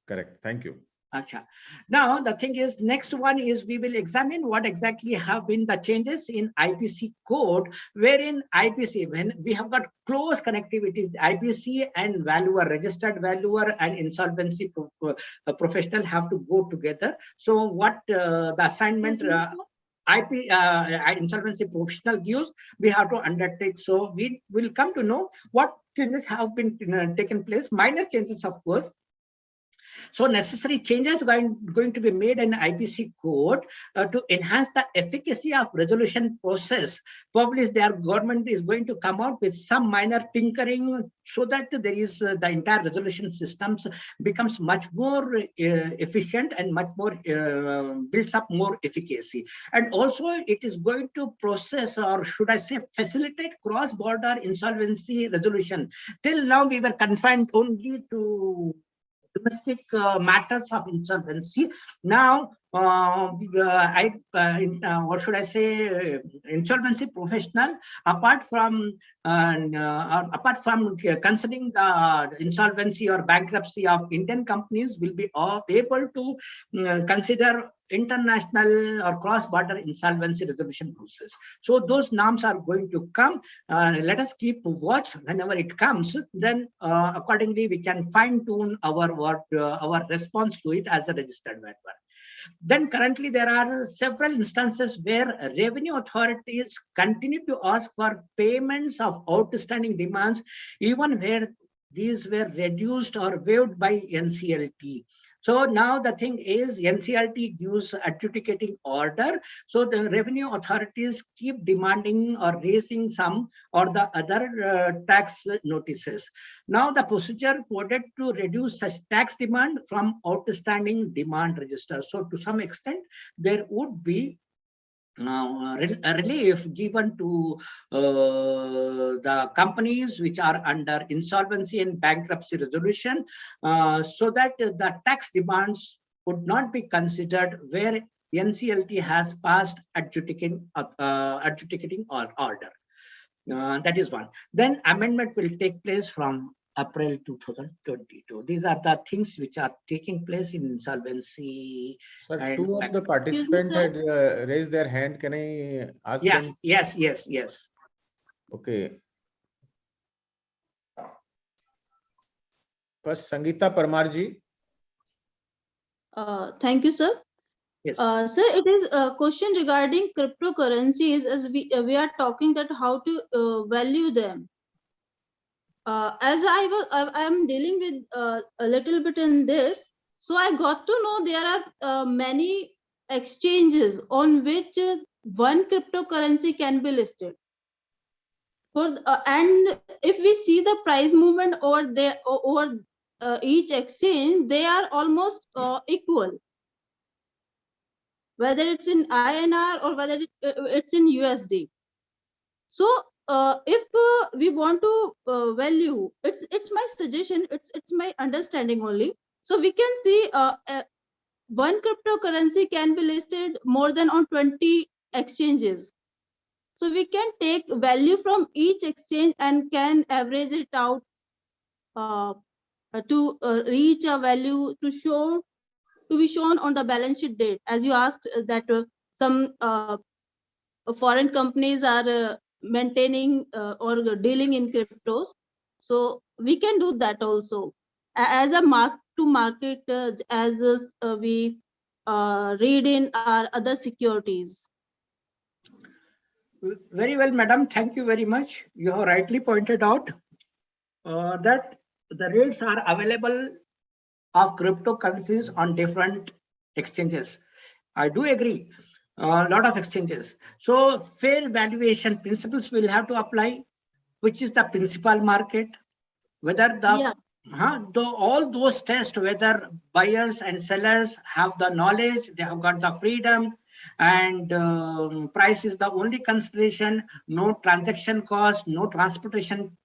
correct. Thank you. Acha. Now the thing is, next one is we will examine what exactly have been the changes in IPC code, wherein IPC, when we have got close connectivity, IPC and valuer, registered valuer and insolvency professional have to go together. So what the assignment insolvency professional gives, we have to undertake. So we will come to know what changes have been taken place, minor changes, of course. So necessary changes going to be made in IPC code to enhance the efficacy of resolution process. Probably their government is going to come out with some minor tinkering so that there is the entire resolution systems becomes much more efficient and much more builds up more efficacy. And also it is going to process, or should I say facilitate, cross-border insolvency resolution. Till now we were confined only to domestic matters of insolvency. Now, what should I say? Insolvency professional, apart from considering the insolvency or bankruptcy of Indian companies, will be able to consider international or cross-border insolvency resolution process. So those norms are going to come. Let us keep watch. Whenever it comes, then accordingly we can fine-tune our response to it as a registered valuer. Then currently there are several instances where revenue authorities continue to ask for payments of outstanding demands, even where these were reduced or waived by NCLT. So now the thing is, NCLT gives adjudicating order. So the revenue authorities keep demanding or raising some or the other tax notices. Now the procedure quoted to reduce such tax demand from outstanding demand register. So to some extent, there would be relief given to the companies which are under insolvency and bankruptcy resolution, so that the tax demands would not be considered where NCLT has passed adjudicating order. That is one. Then amendment will take place from April 2022. These are the things which are taking place in insolvency. Sir, And two of the participants had raised their hand. Can I ask yes, them? yes. Okay. First, Sangeeta Parmar ji. Thank you, sir. Yes. Sir, it is a question regarding cryptocurrencies, as we are talking that how to value them. As I am dealing with a little bit in this, so I got to know there are many exchanges on which one cryptocurrency can be listed. And if we see the price movement over each exchange, they are almost equal, whether it's in INR or whether it's in USD. So if we want to value, it's my suggestion, it's my understanding only. So we can see one cryptocurrency can be listed more than on 20 exchanges. So we can take value from each exchange and can average it out to reach a value to be shown on the balance sheet date. As you asked that some foreign companies are maintaining or dealing in cryptos, so we can do that also as a mark to market, as we read in our other securities. Very well, madam. Thank you very much. You have rightly pointed out that the rates are available of cryptocurrencies on different exchanges. I do agree. A lot of exchanges. So fair valuation principles will have to apply, which is the principal market, whether the all those tests, whether buyers and sellers have the knowledge, they have got the freedom, and price is the only consideration, no transaction cost, no transportation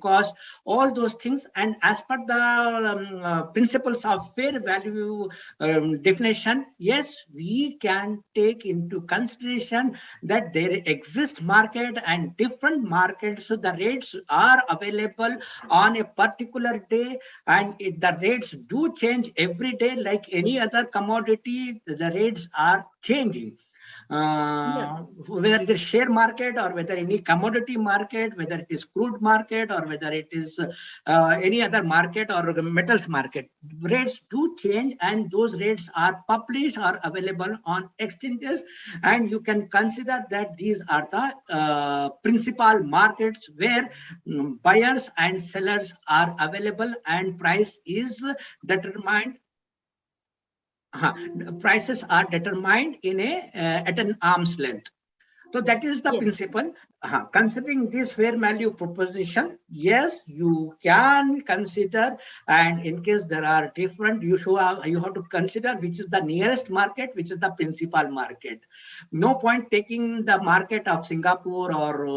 cost, all those things. And as per the principles of fair value definition, yes, we can take into consideration that there exists market and different markets, so the rates are available on a particular day, and the rates do change every day like any other commodity. The rates are changing, whether it is share market or whether any commodity market, whether it is crude market or whether it is any other market or metals market. Rates do change, and those rates are published or available on exchanges, and you can consider that these are the principal markets where buyers and sellers are available and price is determined. Prices are determined in at an arm's length. So that is the principle. Considering this fair value proposition, yes, you can consider, and in case there are different, you have to consider which is the nearest market, which is the principal market. No point taking the market of Singapore or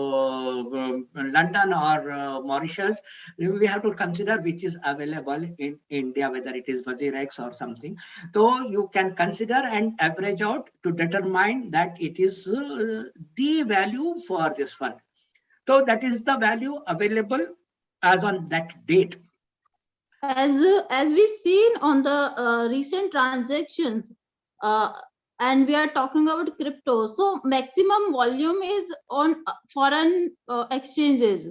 London or Mauritius. We have to consider which is available in India, whether it is WazirX or something. So you can consider and average out to determine that it is the value for this one. So that is the value available as on that date. As we seen on the recent transactions, and we are talking about crypto, so maximum volume is on foreign exchanges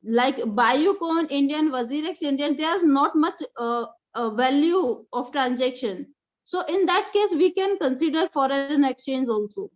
like Biocoin Indian, WazirX Indian. There's not much value of transaction. So in that case, we can consider foreign exchange also.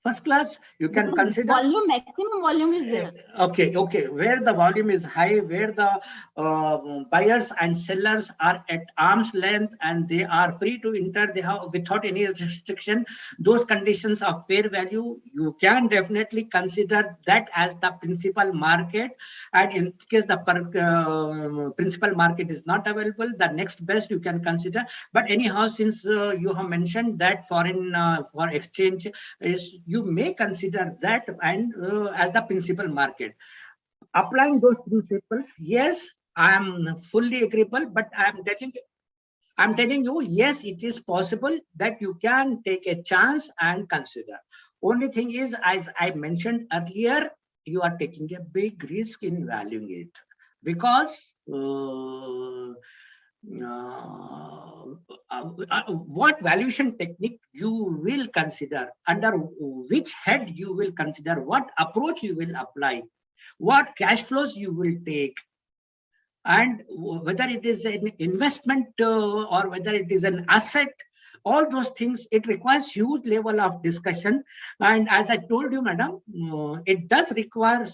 First class, you can consider volume, maximum volume is there. Okay, where the volume is high, where the buyers and sellers are at arm's length and they are free to enter, they have without any restriction, those conditions of fair value, you can definitely consider that as the principal market. And in case the principal market is not available, the next best you can consider. But anyhow, since you have mentioned that foreign for exchange is, you may consider that and as the principal market. Applying those principles, yes, I am fully agreeable, but I'm telling you, yes, it is possible that you can take a chance and consider. Only thing is, as I mentioned earlier, you are taking a big risk in valuing it. because what valuation technique you will consider, under which head you will consider, what approach you will apply, what cash flows you will take, and whether it is an investment or whether it is an asset. All those things, it requires huge level of discussion. And as I told you, madam, it does require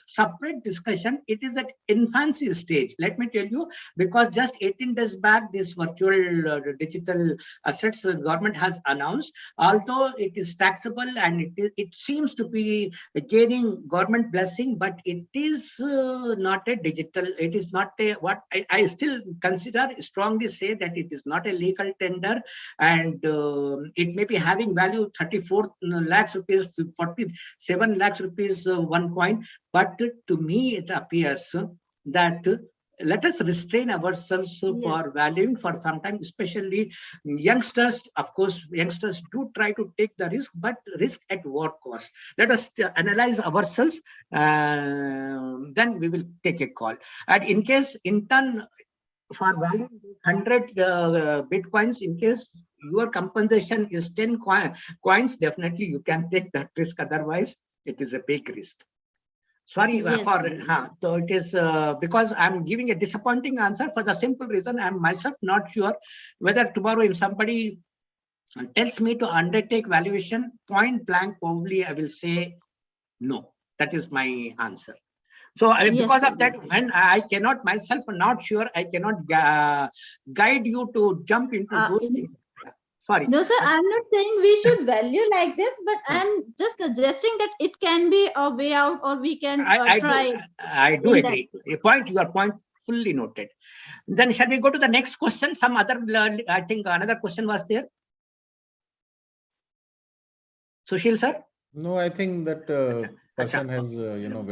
separate discussion. It is at infancy stage, let me tell you, because just 18 days back, this virtual digital assets government has announced, although it is taxable and it seems to be gaining government blessing, but it is not a digital, it is not a, what I still consider, strongly say that it is not a legal tender. And it may be having value 34 lakhs rupees, 47 lakhs rupees one coin. But to me, it appears that let us restrain ourselves for valuing for some time, especially youngsters. Of course, youngsters do try to take the risk, but risk at what cost? Let us analyze ourselves, then we will take a call. And in case, in turn, for valuing 100 bitcoins, in case your compensation is 10 coins, definitely you can take that risk. Otherwise, it is a big risk. Sorry so it is because I'm giving a disappointing answer for the simple reason I'm myself not sure whether tomorrow if somebody tells me to undertake valuation, point blank, probably I will say no. That is my answer. So because of that, when I cannot myself not sure, I cannot guide you to jump into those things. Sorry. No, sir, I'm not saying we should value like this, but I'm just suggesting that it can be a way out, or we can try. I do agree. Your point fully noted. Then shall we go to the next question? Some other, I think another question was there. Sushil sir? No, I think that person has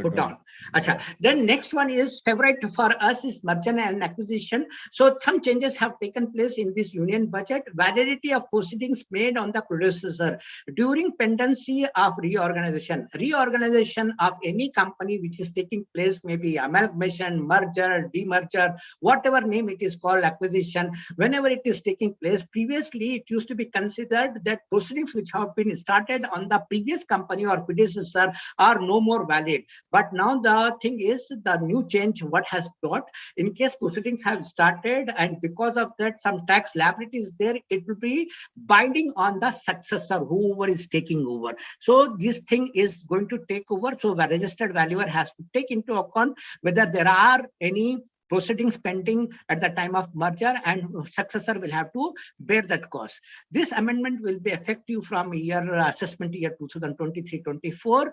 put down. Acha. Then next one is favorite for us is merger and acquisition. So some changes have taken place in this union budget. Validity of proceedings made on the predecessor during pendency of reorganization. Reorganization of any company which is taking place, maybe amalgamation, merger, demerger, whatever name it is called, acquisition. Whenever it is taking place, previously it used to be considered that proceedings which have been started on the previous company or predecessor are no more valid. But now the thing is, the new change what has brought, in case proceedings have started and because of that some tax liability is there, it will be binding on the successor, whoever is taking over. So this thing is going to take over. So the registered valuer has to take into account whether there are any proceedings pending at the time of merger, and successor will have to bear that cost. This amendment will be effective from assessment year 2023-24.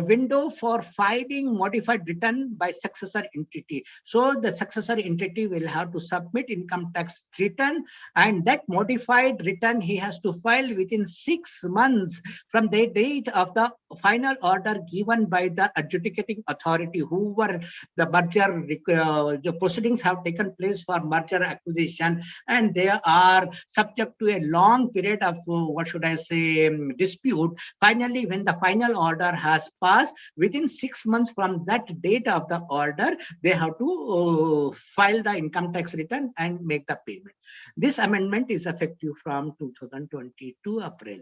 Window for filing modified return by successor entity. So the successor entity will have to submit income tax return, and that modified return he has to file within 6 months from the date of the final order given by the adjudicating authority, whoever the merger the proceedings have taken place for merger acquisition, and they are subject to a long period of dispute. Finally, when the final order has passed, within 6 months from that date of the order, they have to file the income tax return and make the payment. This amendment is effective from 2022 April.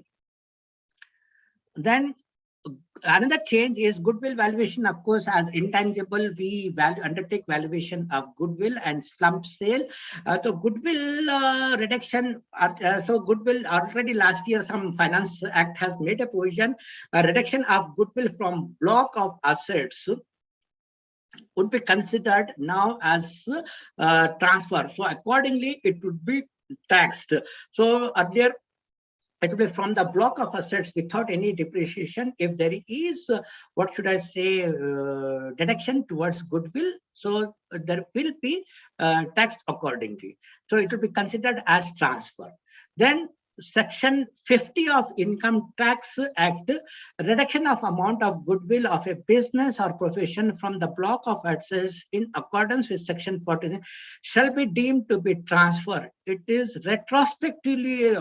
Then another change is goodwill valuation. Of course, as intangible, we undertake valuation of goodwill and slump sale. So goodwill reduction. So goodwill, already last year, some Finance Act has made a provision. A reduction of goodwill from block of assets would be considered now as transfer. So accordingly, it would be taxed. So earlier, it will be from the block of assets without any depreciation. If there is, deduction towards goodwill, so there will be taxed accordingly. So it will be considered as transfer. Then Section 50 of Income Tax Act, reduction of amount of goodwill of a business or profession from the block of assets in accordance with Section 14 shall be deemed to be transferred. It is retrospectively,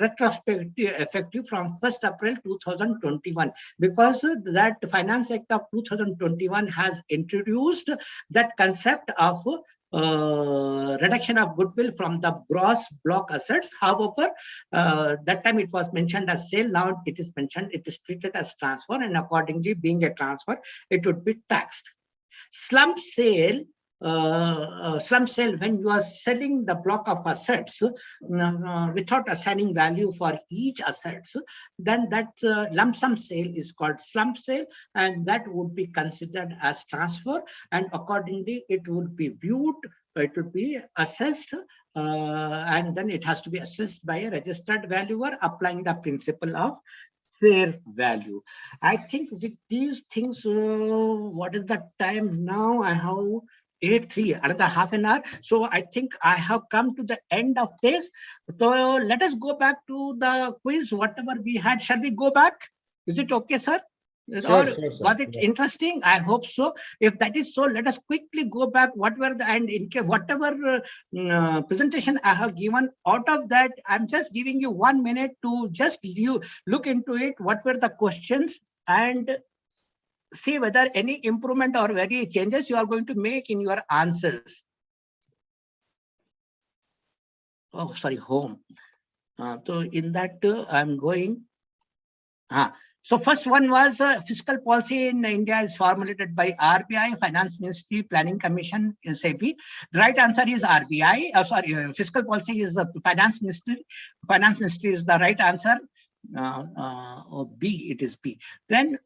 retrospectively effective from 1st April 2021, because that Finance Act of 2021 has introduced that concept of reduction of goodwill from the gross block assets. However, that time it was mentioned as sale. Now it is mentioned, it is treated as transfer, and accordingly, being a transfer, it would be taxed. Slump sale, when you are selling the block of assets without assigning value for each assets, then that lump sum sale is called slump sale, and that would be considered as transfer, and accordingly it would be viewed, it would be assessed, and then it has to be assessed by a registered valuer applying the principle of fair value. I think with these things, what is the time now? I have 8:03, another half an hour. So I think I have come to the end of this. So let us go back to the quiz, whatever we had. Shall we go back? Is it okay, sir? Sure, Or sure, sir. was it Yeah. interesting? I hope so. If that is so, let us quickly go back. What were the, and in case whatever presentation I have given, out of that, I'm just giving you 1 minute to just look into it. What were the questions, and see whether any improvement or any changes you are going to make in your answers. Oh, sorry, home. So in that, I'm going. So first one was fiscal policy in India is formulated by RBI, Finance Ministry, Planning Commission, Cep. The right answer is RBI. Fiscal policy is the Finance Ministry. Finance Ministry is the right answer. B, it is B. Then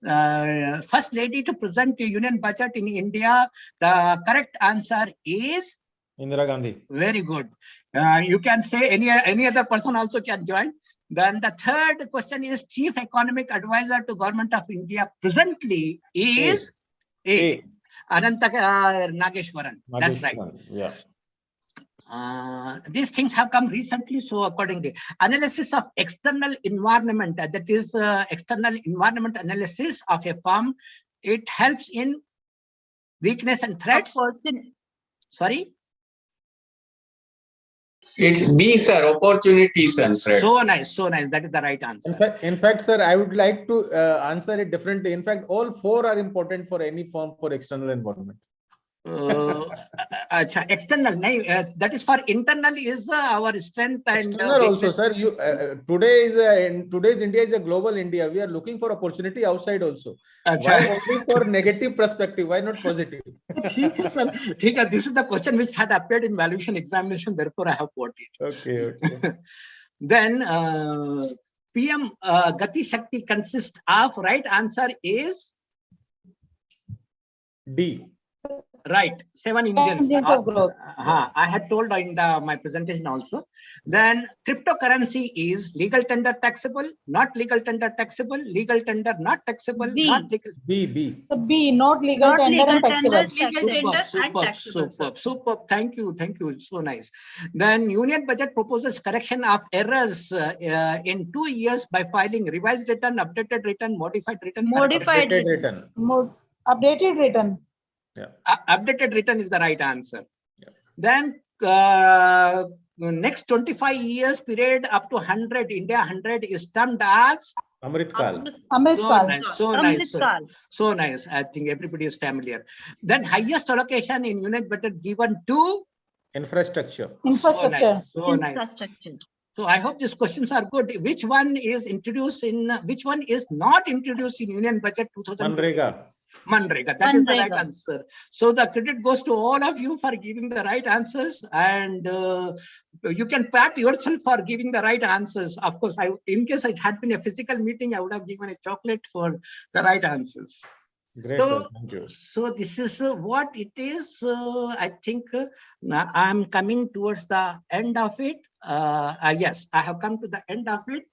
first lady to present the union budget in India. The correct answer is Indira Gandhi. very good. You can say any other person also can join. Then the third question is Chief Economic Advisor to Government of India presently is A. Ananta Nageshwaran. That's right. Yeah. These things have come recently, so accordingly, analysis of external environment, that is external environment analysis of a firm, it helps in weakness and threats. Sorry? It's B, sir. Opportunities and threats. So nice, so nice. That is the right answer. In fact, sir, I would like to answer it differently. In fact, all four are important for any firm for external environment. External, that is for internal is our strength and external also, sir. You today is in today's India is a global India. We are looking for opportunity outside also. Why only for negative perspective? Why not positive? This is the question which had appeared in valuation examination. Therefore, I have put it. Okay. Then PM Gati Shakti consists of, right answer is D. Right, 7 engines. I had told in my presentation also. Then cryptocurrency is legal tender taxable, not legal tender taxable, legal tender not taxable, B. not legal. B. The B, not legal tender and taxable. Superb. Thank you. So nice. Then Union Budget proposes correction of errors in 2 years by filing revised return, updated return, modified return. Updated return. Yeah. Updated return is the right answer. Yeah. Then next 25 years period up to 100, India 100 is termed as Amrit Kal. So nice. I think everybody is familiar. Then highest allocation in union budget given to infrastructure. So nice. So I hope these questions are good. Which one is introduced in? Which one is not introduced in union budget 2020? Manrega. That is the right answer. So the credit goes to all of you for giving the right answers, and you can pat yourself for giving the right answers. Of course, in case it had been a physical meeting, I would have given a chocolate for the right answers. Great, sir. Thank you. So this is what it is. I think I'm coming towards the end of it. Yes, I have come to the end of it.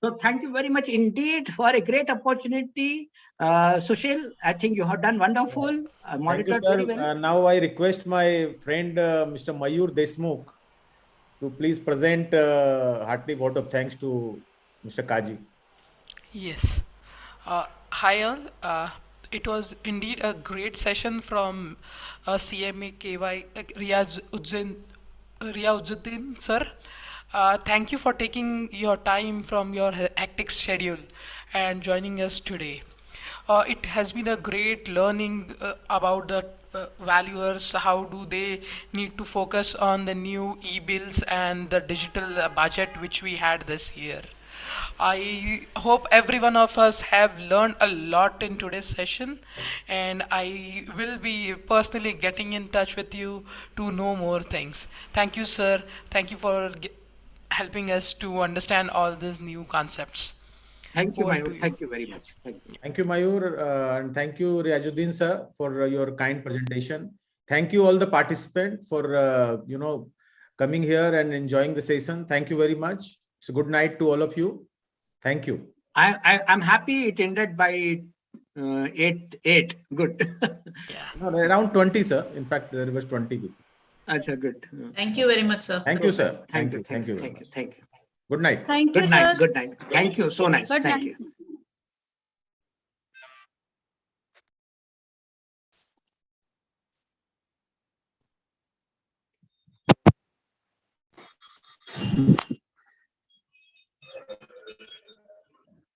So thank you very much indeed for a great opportunity. Sushil, I think you have done wonderful. Monitored very well. Now I request my friend Mr. Mayur Desmukh to please present hearty vote of thanks to Mr. Kaji. Yes. Hi all. It was indeed a great session from CMA KY Riyazuddin sir. Thank you for taking your time from your hectic schedule and joining us today. It has been a great learning about the valuers, how do they need to focus on the new e-bills and the digital budget which we had this year. I hope every one of us have learned a lot in today's session, and I will be personally getting in touch with you to know more things. Thank you, sir. Thank you for helping us to understand all these new concepts. Thank you, Over Mayur. to you. Thank you very much. Thank you. Thank you, Mayur, and thank you, Riyajuddin sir, for your kind presentation. Thank you all the participants for coming here and enjoying the session. Thank you very much. So good night to all of you. Thank you. I'm happy it ended by 8. Good. Yeah. No, around 20, sir. In fact, there was 20 people. Acha, good. Thank you very much, sir. Thank you, sir. Thank you. Thank you. Thank you. Thank you. Good night. Thank you, Good night. sir. Good night. Thank you. So nice. Good Thank night. you.